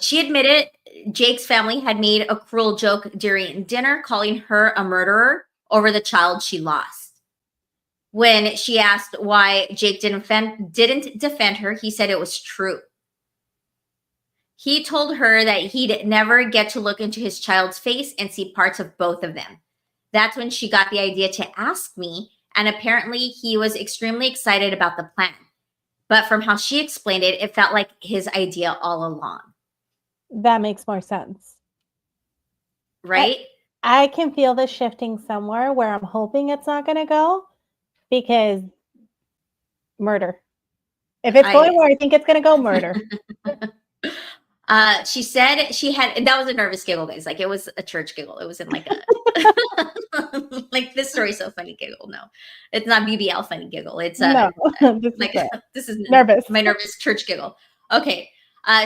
She admitted Jake's family had made a cruel joke during dinner, calling her a murderer over the child she lost. When she asked why Jake didn't defend her, he said it was true. He told her that he'd never get to look into his child's face and see parts of both of them. That's when she got the idea to ask me, and apparently he was extremely excited about the plan. But from how she explained it, it felt like his idea all along. That makes more sense. Right? I can feel this shifting somewhere where I'm hoping it's not going to go, because murder. If it's going where I think it's going to go, murder. She said she had, that was a nervous giggle, guys. Like, it was a church giggle. It wasn't like a, like, this story's so funny giggle. No, it's not BBL funny giggle. It's no, this is nervous. My nervous church giggle. Okay.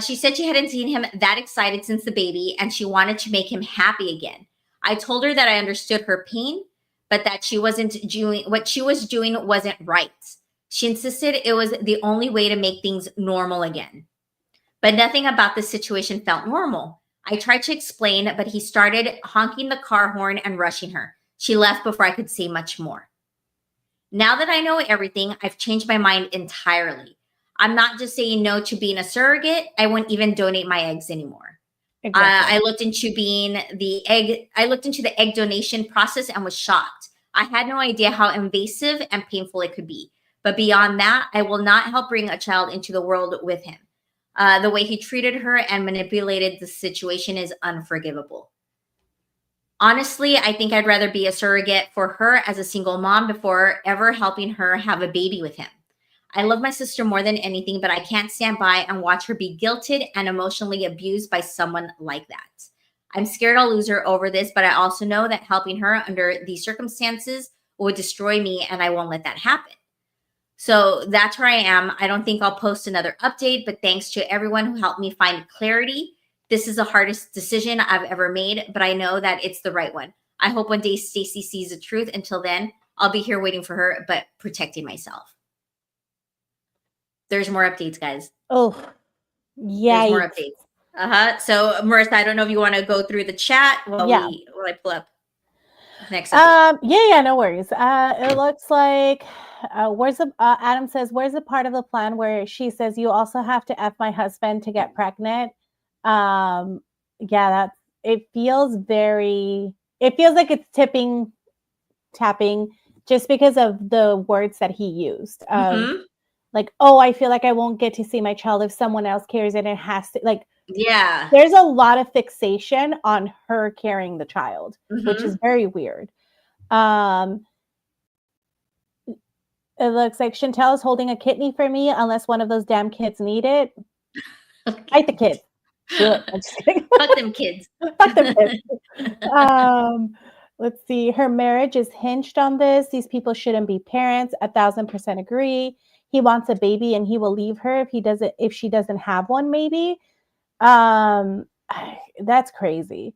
She said she hadn't seen him that excited since the baby, and she wanted to make him happy again. I told her that I understood her pain, but that she wasn't doing, what she was doing wasn't right. She insisted it was the only way to make things normal again. But nothing about the situation felt normal. I tried to explain, but he started honking the car horn and rushing her. She left before I could say much more. Now that I know everything, I've changed my mind entirely. I'm not just saying no to being a surrogate. I won't even donate my eggs anymore. Exactly. I looked into the egg donation process and was shocked. I had no idea how invasive and painful it could be. But beyond that, I will not help bring a child into the world with him. The way he treated her and manipulated the situation is unforgivable. Honestly, I think I'd rather be a surrogate for her as a single mom before ever helping her have a baby with him. I love my sister more than anything, but I can't stand by and watch her be guilted and emotionally abused by someone like that. I'm scared I'll lose her over this, but I also know that helping her under these circumstances would destroy me, and I won't let that happen. So that's where I am. I don't think I'll post another update, but thanks to everyone who helped me find clarity. This is the hardest decision I've ever made, but I know that it's the right one. I hope one day Stacy sees the truth. Until then, I'll be here waiting for her, but protecting myself. There's more updates, guys. Oh, yeah. There's more updates. So, Marissa, I don't know if you want to go through the chat while I pull up next update. Yeah, no worries. It looks like where's the Adam says, where's the part of the plan where she says you also have to F my husband to get pregnant? Yeah, it feels like it's tapping just because of the words that he used of Mhm. like, oh, I feel like I won't get to see my child if someone else carries it and has to, like, Yeah. there's a lot of fixation on her carrying the child, which is Mhm. very weird. It looks like Chantel is holding a kidney for me unless one of those damn kids need it. Fight the kids. Do it. I'm just kidding. Fuck them kids. Fuck them kids. Let's see. Her marriage is hinged on this. These people shouldn't be parents. 1,000% agree. He wants a baby and he will leave her if she doesn't have one, maybe. That's crazy.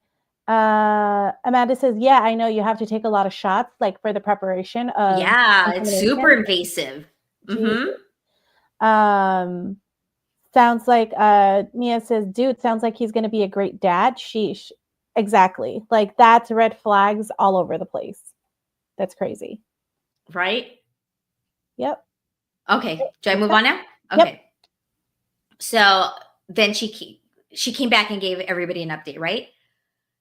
Amanda says, yeah, I know you have to take a lot of shots, like for the preparation of Yeah, it's super insemination. invasive. Jesus. Mhm. Sounds like Mia says, dude, sounds like he's gonna be a great dad. Sheesh. Exactly. Like that's red flags all over the place. That's crazy. Right? Yep. Okay. Do I move Okay. on now? Yep. Okay. So then she came back and gave everybody an update, right?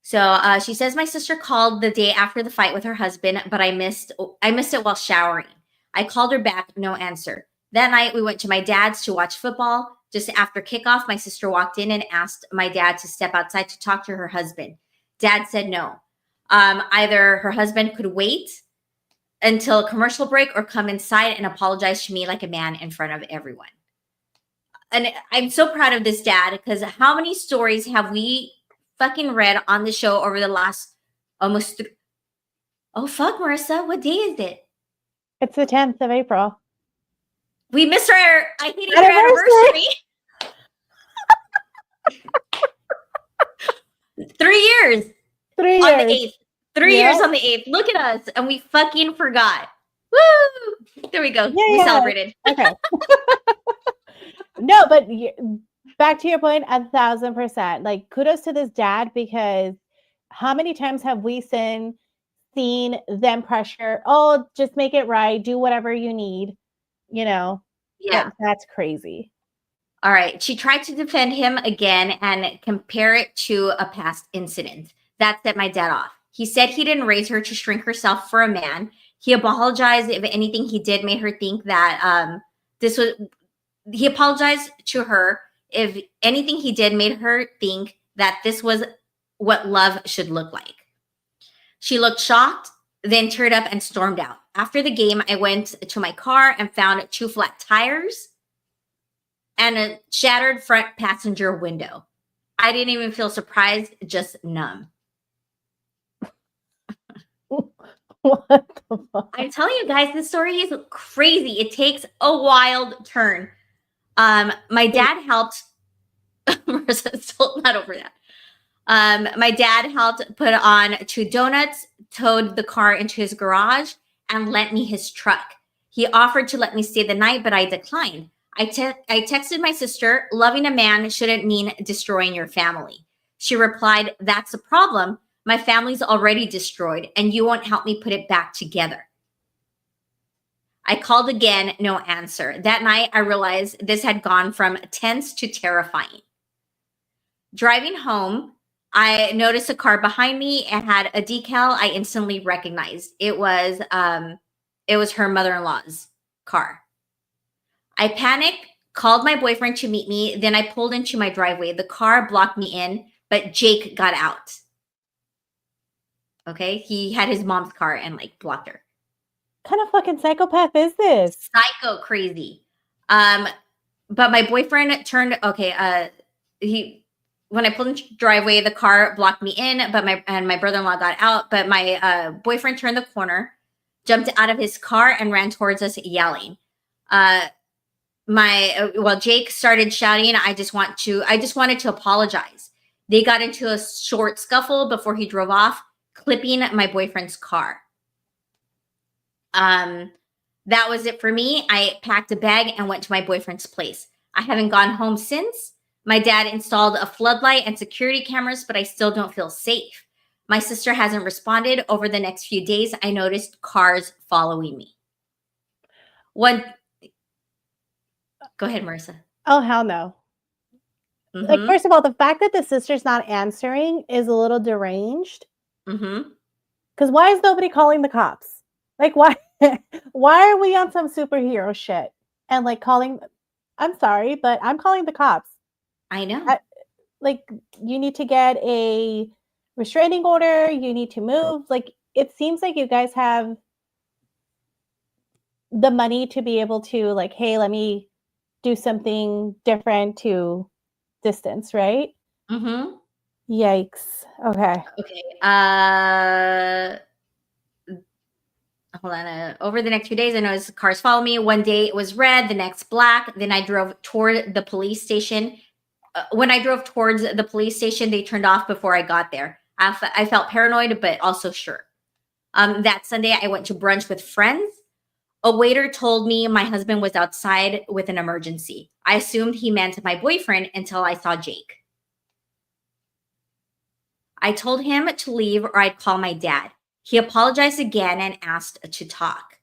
So she says my sister called the day after the fight with her husband, but I missed it while showering. I called her back, no answer. That night we went to my dad's to watch football. Just after kickoff, my sister walked in and asked my dad to step outside to talk to her husband. Dad said no. Either her husband could wait until a commercial break or come inside and apologize to me like a man in front of everyone. And I'm so proud of this dad because how many stories have we fucking read on the show over the last almost oh fuck, Marissa, what day is it? It's the 10th of April. We missed our I hate it Anniversary. anniversary. 3 years 3 on the years. 8th. 3 years on the 8th. Look at us. And we fucking forgot. Woo! There we go. We celebrated. Okay. No, but back to your point, 1,000%. Like kudos to this dad because how many times have we seen them pressure? Oh, just make it right. Do whatever you need. You know, Yeah. that's crazy. All right. She tried to defend him again and compare it to a past incident. That set my dad off. He said he didn't raise her to shrink herself for a man. He apologized if anything he did made her think that he apologized to her if anything he did made her think that this was what love should look like. She looked shocked, then turned up and stormed out. After the game, I went to my car and found 2 flat tires and a shattered front passenger window. I didn't even feel surprised, just numb. What the fuck? I'm telling you guys, this story is crazy. It takes a wild turn. My dad helped. Marissa's still not over that. My dad helped put on 2 donuts, towed the car into his garage, and lent me his truck. He offered to let me stay the night, but I declined. I texted my sister, loving a man shouldn't mean destroying your family. She replied, that's the problem. My family's already destroyed, and you won't help me put it back together. I called again, no answer. That night, I realized this had gone from tense to terrifying. Driving home, I noticed a car behind me and had a decal I instantly recognized. It was her mother-in-law's car. I panicked, called my boyfriend to meet me. Then I pulled into my driveway. The car blocked me in, but Jake got out. Okay, he had his mom's car and like blocked her. What kind of fucking psychopath is this? Psycho crazy. But my boyfriend turned. Okay, when I pulled into the driveway, the car blocked me in, but my brother-in-law got out. But my boyfriend turned the corner, jumped out of his car, and ran towards us, yelling. Jake started shouting. I just wanted to apologize. They got into a short scuffle before he drove off, clipping my boyfriend's car. That was it for me. I packed a bag and went to my boyfriend's place. I haven't gone home since. My dad installed a floodlight and security cameras, but I still don't feel safe. My sister hasn't responded. Over the next few days, I noticed cars following me. Go ahead, Marissa. Oh, hell no. Like, Mm-hmm. first of all, the fact that the sister's not answering is a little deranged. Mm-hmm. Because why is nobody calling the cops? Like, why? Why are we on some superhero shit and like calling? I'm sorry, but I'm calling the cops. I know. Like, you need to get a restraining order. You need to move. Like, it seems like you guys have the money to be able to like, hey, let me do something different to distance, right? Mm-hmm. Yikes. Okay. Okay. Hold on. Over the next few days, I noticed cars follow me. One day it was red, the next black. Then I drove toward the police station. When I drove towards the police station, they turned off before I got there. I felt paranoid, but also sure. That Sunday, I went to brunch with friends. A waiter told me my husband was outside with an emergency. I assumed he meant my boyfriend until I saw Jake. I told him to leave or I'd call my dad. He apologized again and asked to talk.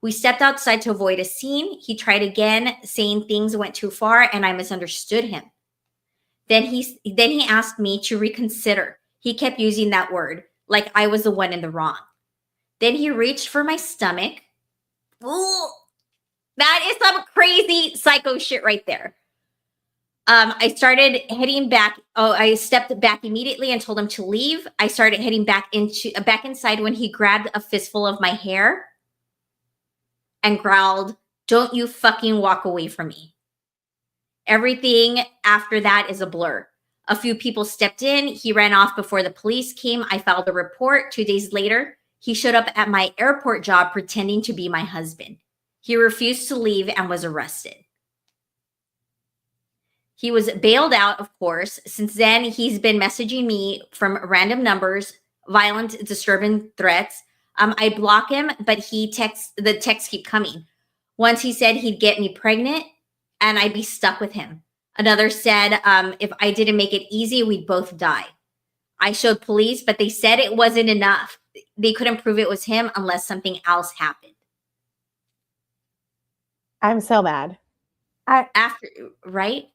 We stepped outside to avoid a scene. He tried again, saying things went too far and I misunderstood him. Then he asked me to reconsider. He kept using that word, like I was the one in the wrong. Then he reached for my stomach. Ooh, that is some crazy psycho shit right there. I started heading back. Oh, I stepped back immediately and told him to leave. I started heading back inside when he grabbed a fistful of my hair and growled, "Don't you fucking walk away from me." Everything after that is a blur. A few people stepped in. He ran off before the police came. I filed a report. 2 days later, he showed up at my airport job pretending to be my husband. He refused to leave and was arrested. He was bailed out, of course. Since then, he's been messaging me from random numbers, violent, disturbing threats. I block him, but the texts keep coming. Once he said he'd get me pregnant and I'd be stuck with him. Another said if I didn't make it easy, we'd both die. I showed police, but they said it wasn't enough. They couldn't prove it was him unless something else happened. I'm so mad. Right?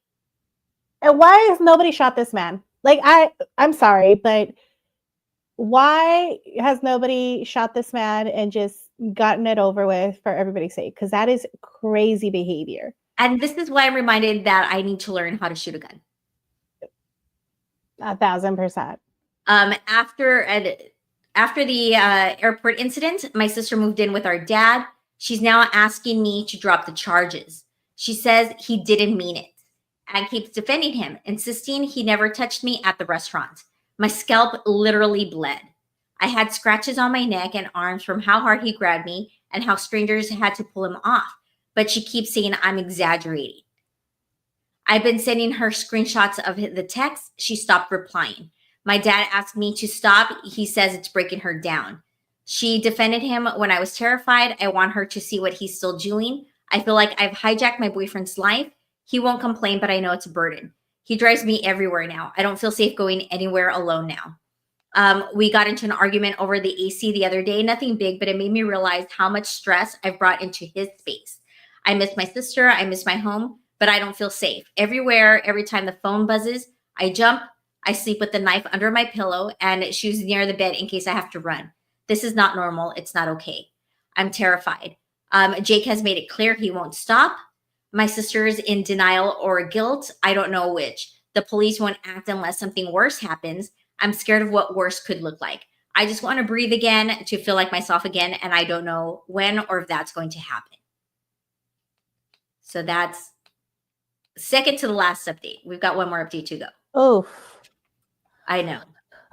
And why has nobody shot this man? Like, I'm sorry, but why has nobody shot this man and just gotten it over with for everybody's sake? Because that is crazy behavior. And this is why I'm reminded that I need to learn how to shoot a gun. 1,000%. After the airport incident, my sister moved in with our dad. She's now asking me to drop the charges. She says he didn't mean it and keeps defending him, insisting he never touched me at the restaurant. My scalp literally bled. I had scratches on my neck and arms from how hard he grabbed me and how strangers had to pull him off. But she keeps saying I'm exaggerating. I've been sending her screenshots of the text. She stopped replying. My dad asked me to stop. He says it's breaking her down. She defended him when I was terrified. I want her to see what he's still doing. I feel like I've hijacked my boyfriend's life. He won't complain, but I know it's a burden. He drives me everywhere now. I don't feel safe going anywhere alone now. We got into an argument over the AC the other day. Nothing big, but it made me realize how much stress I've brought into his space. I miss my sister. I miss my home, but I don't feel safe. Everywhere, every time the phone buzzes, I jump. I sleep with the knife under my pillow and shoes near the bed in case I have to run. This is not normal. It's not okay. I'm terrified. Jake has made it clear he won't stop. My sister's in denial or guilt. I don't know which. The police won't act unless something worse happens. I'm scared of what worse could look like. I just want to breathe again, to feel like myself again, and I don't know when or if that's going to happen. So that's second to the last update. We've got one more update to go. Oof. I know.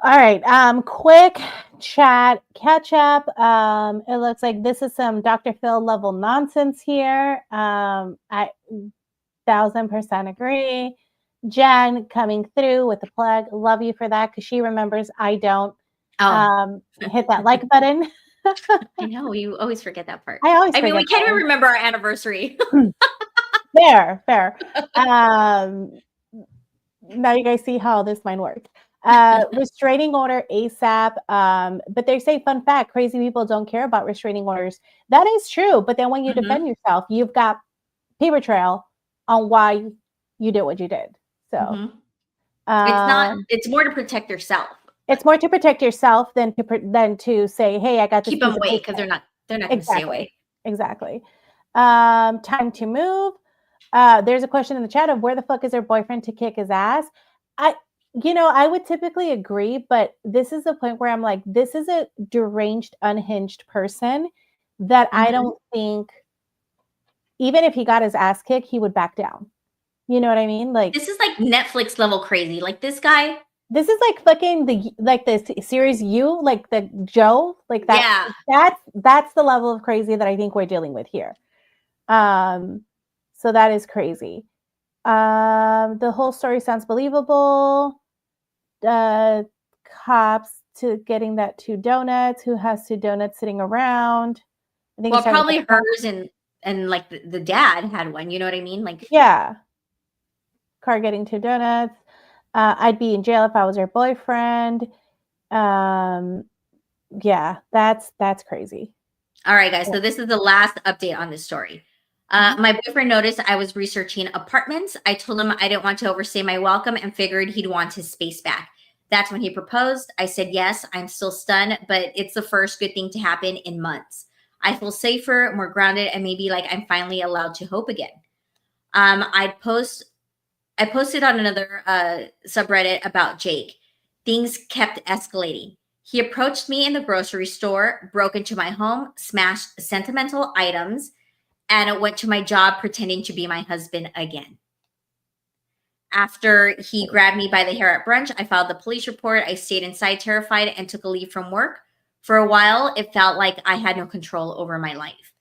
All right. Quick chat catch up. It looks like this is some Dr. Phil level nonsense here. I 1,000% agree. Jen coming through with the plug. Love you for that because she remembers. I don't. Hit that like button. I know you always forget that part. I always. I mean, we can't even one. remember our anniversary. Fair. Now you guys see how this might work. Restraining order ASAP. But they say, fun fact, crazy people don't care about restraining orders. That is true. But then when you defend yourself, you've got paper trail on why you did what you did. So It's not. Um, It's more to protect yourself. it's more to protect yourself than to say, "Hey, I got this Keep piece them of away because paper." they're not going to stay Exactly. away. Exactly. Time to move. There's a question in the chat of where the fuck is her boyfriend to kick his ass? I would typically agree, but this is the point where I'm like, this is a deranged, unhinged person that I don't think, even if he got his ass kicked, he would back down. You know what I mean? Like, This is like Netflix level crazy. Like this guy. this is like fucking the series You, like the Joe, like that. Yeah. That's the level of crazy that I think we're dealing with here. So that is crazy. The whole story sounds believable. Cops to getting that 2 donuts. Who has 2 donuts sitting around? I think Well, he's talking probably about hers and like the dad had one. You know what I mean? Like yeah. Car getting 2 donuts. I'd be in jail if I was her boyfriend. Yeah, that's crazy. All right, guys. So this is the last update on this story. My boyfriend noticed I was researching apartments. I told him I didn't want to overstay my welcome and figured he'd want his space back. That's when he proposed. I said yes. I'm still stunned, but it's the first good thing to happen in months. I feel safer, more grounded, and maybe like I'm finally allowed to hope again. I posted on another subreddit about Jake. Things kept escalating. He approached me in the grocery store, broke into my home, smashed sentimental items, and went to my job pretending to be my husband again. After he grabbed me by the hair at brunch, I filed the police report. I stayed inside terrified and took a leave from work. For a while, it felt like I had no control over my life.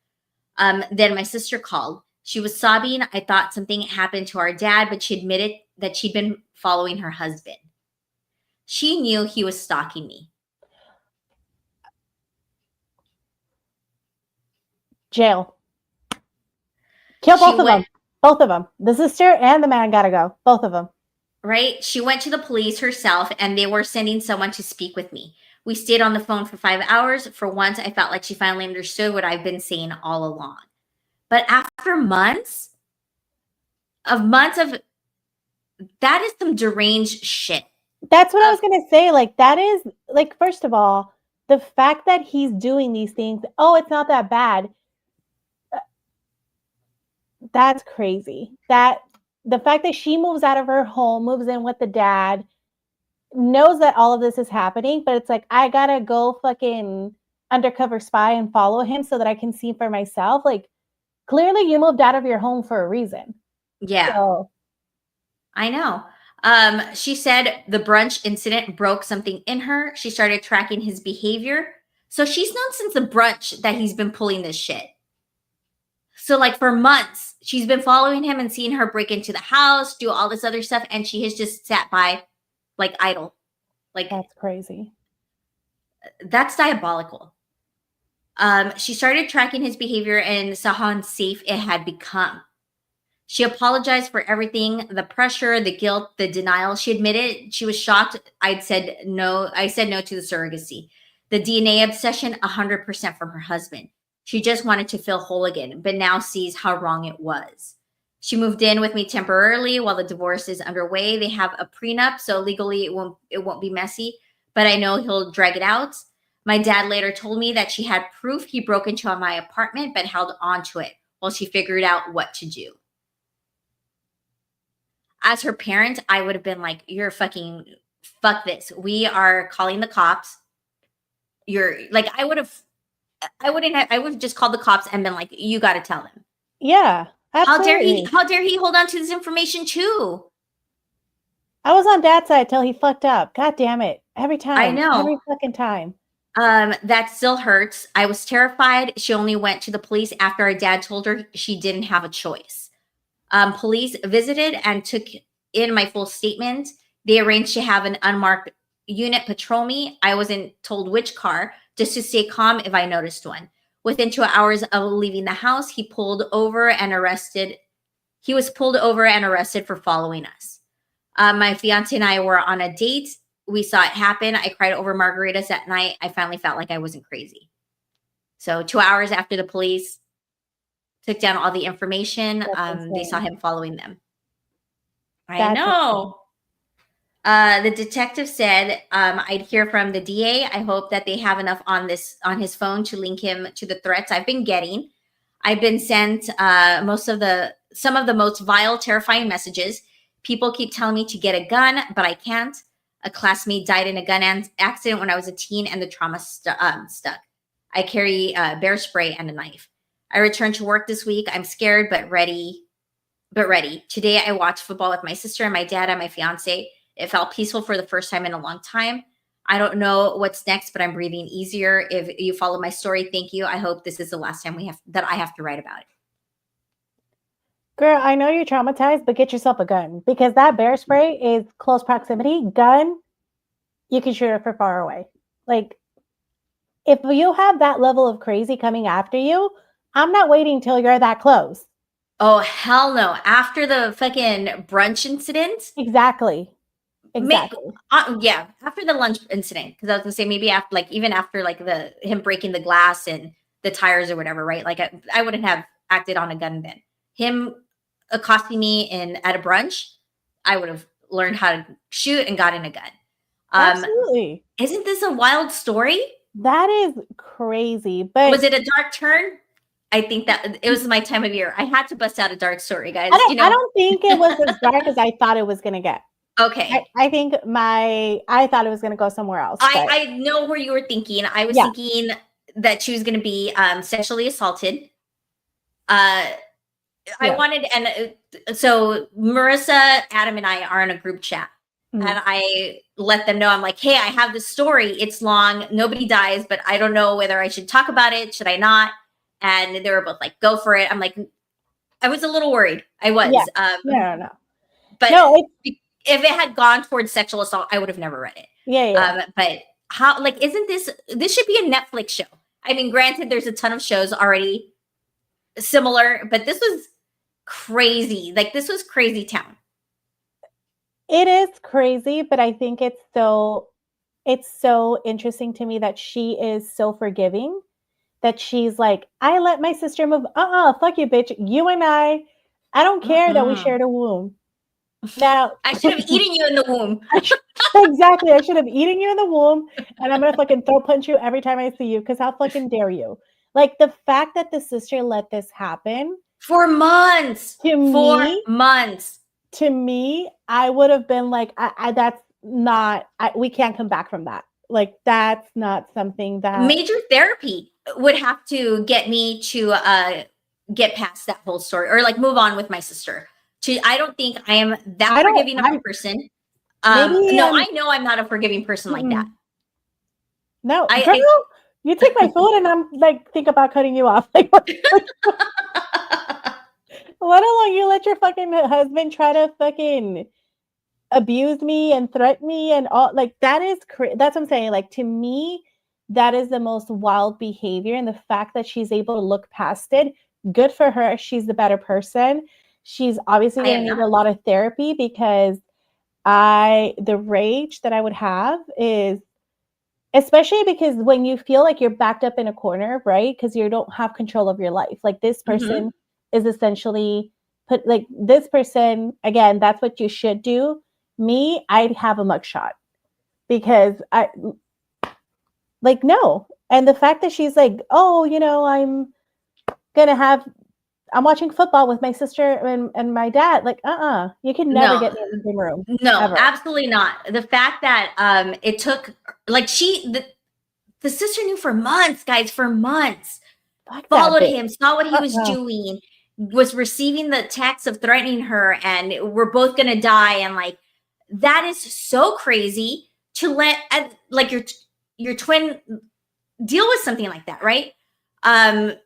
Then my sister called. She was sobbing. I thought something happened to our dad, but she admitted that she'd been following her husband. She knew he was stalking me. Jail. Kill both of them. Both of them. The sister and the man gotta go. Both of them. Right? She went to the police herself and they were sending someone to speak with me. We stayed on the phone for 5 hours. For once, I felt like she finally understood what I've been saying all along. But after months of that is some deranged shit. That's what I was going to say. Like, that is, like, first of all, the fact that he's doing these things, oh, it's not that bad. That's crazy. That the fact that she moves out of her home, moves in with the dad, knows that all of this is happening, but it's like, I gotta go fucking undercover spy and follow him so that I can see for myself. Like, clearly you moved out of your home for a reason. Yeah. So. I know. She said the brunch incident broke something in her. She started tracking his behavior. So she's known since the brunch that he's been pulling this shit. So like for months, she's been following him and seeing her break into the house, do all this other stuff, and she has just sat by like idle. Like that's crazy. That's diabolical. She started tracking his behavior and saw how unsafe it had become. She apologized for everything, the pressure, the guilt, the denial. She admitted she was shocked I said no to the surrogacy. The DNA obsession, 100% from her husband. She just wanted to feel whole again, but now sees how wrong it was. She moved in with me temporarily while the divorce is underway. They have a prenup, so legally it won't be messy, but I know he'll drag it out. My dad later told me that she had proof he broke into my apartment, but held on to it while she figured out what to do. As her parent, I would have been like, you're fucking, fuck this. We are calling the cops. You're like, I would have just called the cops and been like, you got to tell them. Yeah, absolutely. How dare he hold on to this information too? I was on dad's side till he fucked up. God damn it. Every time. I know. Every fucking time. That still hurts. I was terrified. She only went to the police after her dad told her she didn't have a choice. Police visited and took in my full statement. They arranged to have an unmarked unit patrol me. I wasn't told which car, just to stay calm if I noticed one. Within 2 hours of leaving the house, he was pulled over and arrested for following us. My fiance and I were on a date. We saw it happen. I cried over margaritas that night. I finally felt like I wasn't crazy. So 2 hours after the police took down all the information, they saw him following them. I know. The detective said, I'd hear from the DA. I hope that they have enough on his phone to link him to the threats I've been getting. I've been sent some of the most vile, terrifying messages. People keep telling me to get a gun, but I can't. A classmate died in a gun accident when I was a teen, and the trauma stuck. I carry bear spray and a knife. I returned to work this week. I'm scared, but ready. Today, I watched football with my sister and my dad and my fiance. It felt peaceful for the first time in a long time. I don't know what's next, but I'm breathing easier. If you follow my story, thank you. I hope this is the last time I have to write about it. Girl, I know you're traumatized, but get yourself a gun because that bear spray is close proximity. Gun, you can shoot it from far away. Like, if you have that level of crazy coming after you, I'm not waiting till you're that close. Oh, hell no. After the fucking brunch incident. Exactly. Yeah, after the lunch incident. Because I was going to say maybe after, like, even after, like, him breaking the glass and the tires or whatever, right? Like, I wouldn't have acted on a gun then. Him accosting me at a brunch, I would have learned how to shoot and gotten a gun. Absolutely. Isn't this a wild story? That is crazy. But was it a dark turn? I think that it was my time of year. I had to bust out a dark story, guys. I don't think it was as dark as I thought it was going to get. Okay. I think I thought it was going to go somewhere else. I know where you were thinking. I was thinking that she was going to be sexually assaulted. I wanted, and so Marissa, Adam, and I are in a group chat. Mm-hmm. And I let them know, I'm like, hey, I have this story. It's long. Nobody dies, but I don't know whether I should talk about it. Should I not? And they were both like, go for it. I'm like, I was a little worried. I was. Yeah. No. But no, if it had gone towards sexual assault, I would have never read it. Yeah. But how, like, isn't this should be a Netflix show. I mean, granted, there's a ton of shows already similar, but this was crazy. Like, this was crazy town. It is crazy, but I think it's so interesting to me that she is so forgiving, that she's like, I let my sister move. Fuck you, bitch. You and I don't care that we shared a womb. Now I should have eaten you in the womb. Exactly. I should have eaten you in the womb, and I'm gonna fucking throw punch you every time I see you, because how fucking dare you? Like, the fact that the sister let this happen for months. To me, I would have been like, that's not, we can't come back from that. Like, that's not something that major therapy would have to get me to get past that whole story, or like move on with my sister. I don't think I am that forgiving of a person. I know I'm not a forgiving person like that. No, girl, you take my food and I'm like, think about cutting you off. Like, let alone you let your fucking husband try to fucking abuse me and threaten me and all. Like, that's what I'm saying. Like, to me, that is the most wild behavior, and the fact that she's able to look past it, good for her. She's the better person. She's obviously going to need a lot of therapy, because the rage that I would have is, especially because when you feel like you're backed up in a corner, right? Because you don't have control of your life. Like, this person is essentially this person, again, that's what you should do. Me, I'd have a mugshot, because no. And the fact that she's like, oh, I'm watching football with my sister and my dad. Like, you can never get me in the same room. No, ever. Absolutely not. The fact that it took, like, the sister knew for months, guys, for months. Followed him, saw what he was doing, was receiving the texts of threatening her, and we're both gonna die. And like, that is so crazy to let like your twin deal with something like that, right? When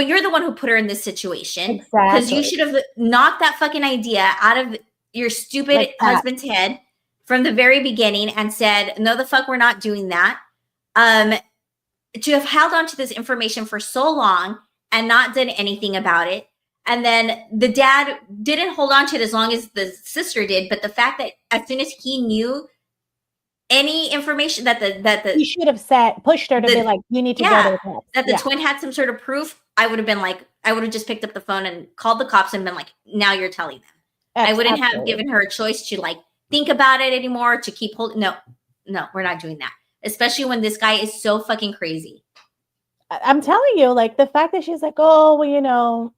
you're the one who put her in this situation, because you should have knocked that fucking idea out of your stupid husband's head from the very beginning and said, no, the fuck, we're not doing that. To have held on to this information for so long and not done anything about it. And then the dad didn't hold on to it as long as the sister did. But the fact that as soon as he knew any information that he should have pushed her to be like, you need to go to the cops. That the twin had some sort of proof, I would have been like, I would have just picked up the phone and called the cops and been like, now you're telling them. I wouldn't have given her a choice to like think about it anymore, to keep holding. No, we're not doing that. Especially when this guy is so fucking crazy. I'm telling you, like the fact that she's like, oh, well, you know,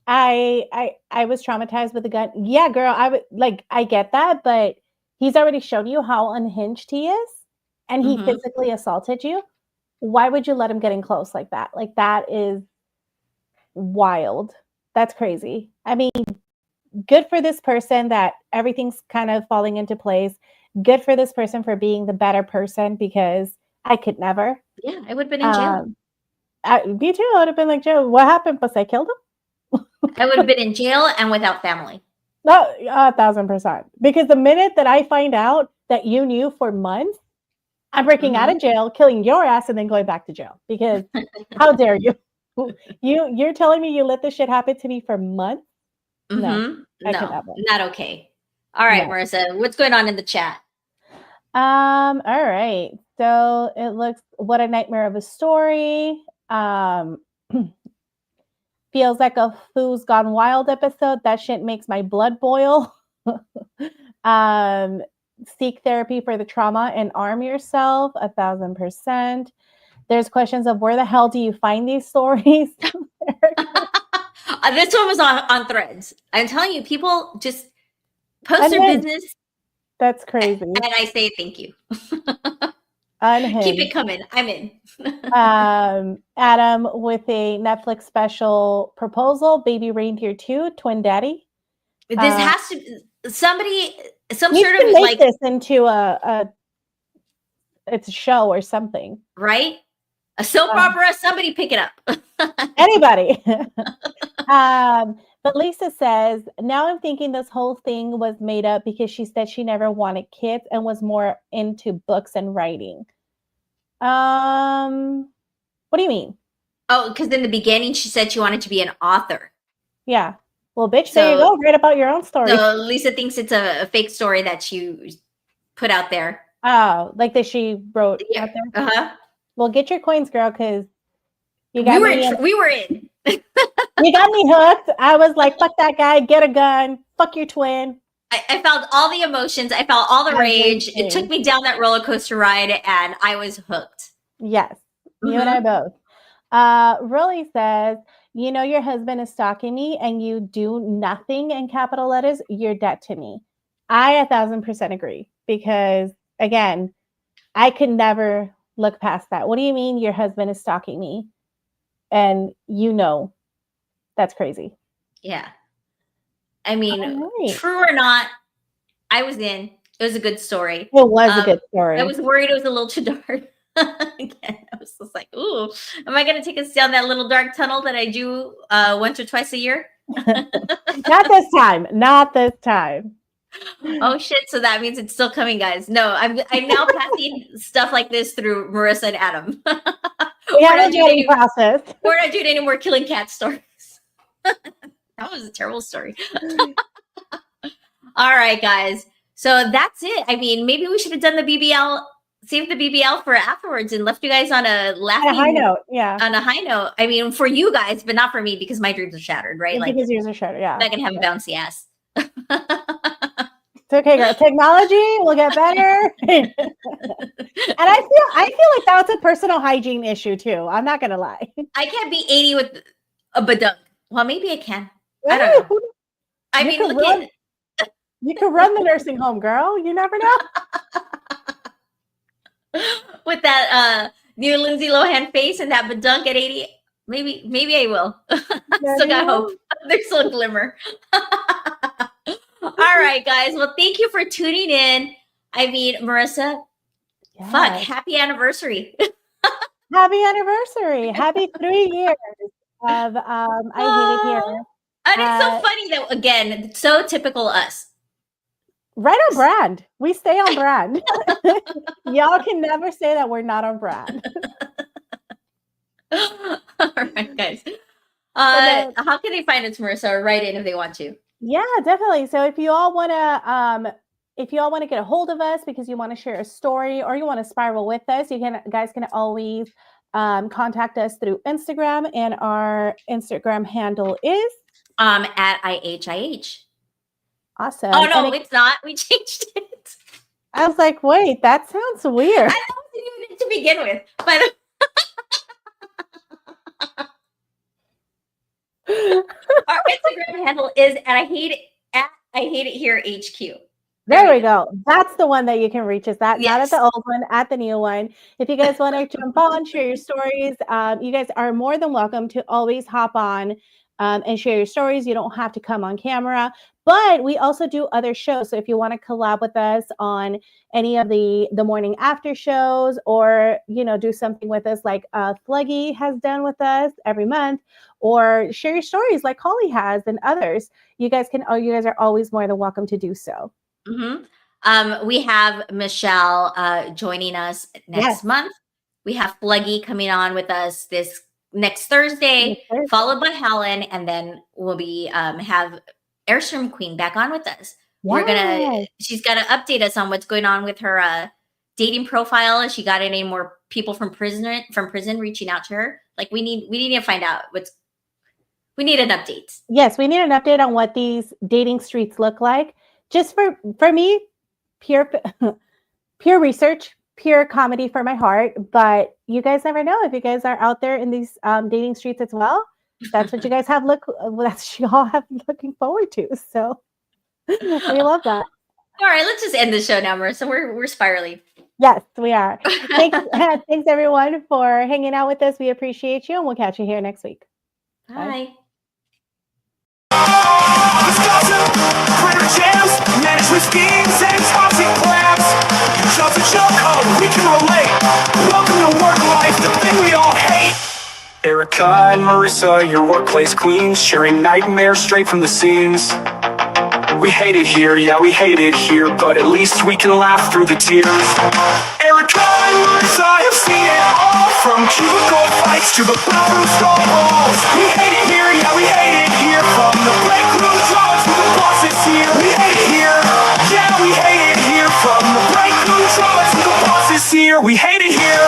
I was traumatized with a gun. Yeah, girl, I get that, but he's already shown you how unhinged he is, and he physically assaulted you. Why would you let him get in close like that? Like that is wild. That's crazy. I mean, good for this person that everything's kind of falling into place. Good for this person for being the better person, because I could never. Yeah, I would have been in jail. Me too. I would have been like, Joe, what happened? But I killed him. I would have been in jail and without family. No, 1,000%. Because the minute that I find out that you knew for months, I'm breaking out of jail, killing your ass, and then going back to jail. Because how dare you? You're telling me you let this shit happen to me for months? No, no, not okay. All right, Marissa, what's going on in the chat? All right. So it looks, what a nightmare of a story. Feels like a Who's Gone Wild episode. That shit makes my blood boil. Seek therapy for the trauma and arm yourself. 1,000%. There's questions of where the hell do you find these stories? This one was on Threads. I'm telling you, people just post their business. That's crazy. And I say thank you. Unhinged. Keep it coming. I'm in. Adam with a Netflix special proposal, Baby Reindeer 2, Twin Daddy. This has to some you sort of make like this into it's a show or something, right? A soap opera. Somebody pick it up. Anybody. But Lisa says, now I'm thinking this whole thing was made up because she said she never wanted kids and was more into books and writing. What do you mean? Oh, because in the beginning she said she wanted to be an author. Yeah. Well, bitch, there you go. Write about your own story. So Lisa thinks it's a fake story that you put out there. Oh, like that she wrote out there? Uh-huh. Well, get your coins, girl, because we were in. You got me hooked. I was like, fuck that guy, get a gun, fuck your twin. I felt all the emotions. I felt all the rage. It took me down that roller coaster ride, and I was hooked. Yes, you and I both. Really says, you know, your husband is stalking me and you do nothing in capital letters, you're dead to me. I 1,000% agree, because again, I could never look past that. What do you mean your husband is stalking me? And you know, that's crazy. Yeah. I mean, true or not, I was in. It was a good story. It was a good story. I was worried it was a little too dark. Again, I was just like, ooh, am I going to take us down that little dark tunnel that I do once or twice a year? Not this time. Not this time. Oh shit! So that means it's still coming, guys. No, I'm now passing stuff like this through Marissa and Adam. We're not doing process. We're not doing any more killing cat stories. That was a terrible story. All right, guys. So that's it. I mean, maybe we should have done the BBL, saved the BBL for afterwards, and left you guys on a laughing high note. Yeah, on a high note. I mean, for you guys, but not for me, because my dreams are shattered. Right? Like, because yours are shattered. Yeah, I'm not gonna have a bouncy ass. It's okay, girl. Technology will get better. And I feel like that's a personal hygiene issue too. I'm not gonna lie. I can't be 80 with a badunk. Well, maybe I can. I don't know. I mean, you could run the nursing home, girl. You never know. With that new Lindsay Lohan face and that badunk at 80, maybe I will. Still got hope. There's still a glimmer. All right, guys. Well, thank you for tuning in. I mean, Marissa, fuck, happy anniversary. Happy anniversary. Happy 3 years of I Hate It Here. And it's so funny that, again, so typical us. Right on brand. We stay on brand. Y'all can never say that we're not on brand. All right, guys. How can they find us, Marissa, or write in if they want to? Yeah, definitely. So if you all want to get a hold of us because you want to share a story or you want to spiral with us, guys can always contact us through Instagram, and our Instagram handle is at IHIH. Awesome. Oh no, And it's not. We changed it. I was like, wait, that sounds weird. I wasn't even it to begin with, but our Instagram handle is, and I hate it. I hate it here. HQ. There we go. That's the one that you can reach us at, not at Yes. the old one, at the new one. If you guys want to jump on, share your stories, you guys are more than welcome to always hop on and share your stories. You don't have to come on camera, but we also do other shows. So if you want to collab with us on any of the morning after shows, or do something with us like Fluggy has done with us every month, or share your stories like Holly has and others, you guys are always more than welcome to do so. We have Michelle joining us next month. We have Fluggy coming on with us this next Thursday, followed by Helen, and then we'll be have Airstream Queen back on with us. She's gonna update us on what's going on with her dating profile. Has she got any more people from prison reaching out to her? Like we need to find out we need an update. Yes, we need an update on what these dating streets look like. Just for me, pure research, pure comedy for my heart. But you guys never know if you guys are out there in these dating streets as well. That's what you guys have that's what you all have looking forward to. So we love that. All right, let's just end the show now, Marissa. We're spiraling. Yes, we are. Thanks everyone for hanging out with us. We appreciate you, and we'll catch you here next week. Bye. Printer jams, management schemes, and toxic plans. Your job's a chokehold, we can relate. Welcome to work life, the thing we all hate. Erika and Marissa, your workplace queens, sharing nightmares straight from the scenes. We hate it here, yeah, we hate it here, but at least we can laugh through the tears. Erika and Marissa have seen it all, from cubicle fights to the bathroom stall balls. We hate it here, yeah, we hate it here, from the break room jobs to the bosses here. We hate it here, yeah, we hate it here, from the break room jobs to the bosses here. We hate it here,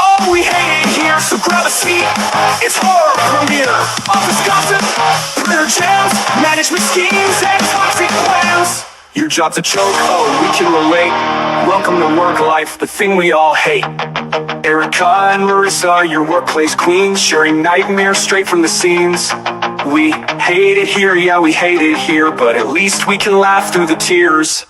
oh, we hate it here, so grab a seat, it's horror premiere. Office gossip, printer jams, management schemes, and toxic plans. Your job's a choke, oh, we can relate. Welcome to work life, the thing we all hate. Erika and Marissa, your workplace queens, sharing nightmares straight from the scenes. We hate it here, yeah, we hate it here, but at least we can laugh through the tears.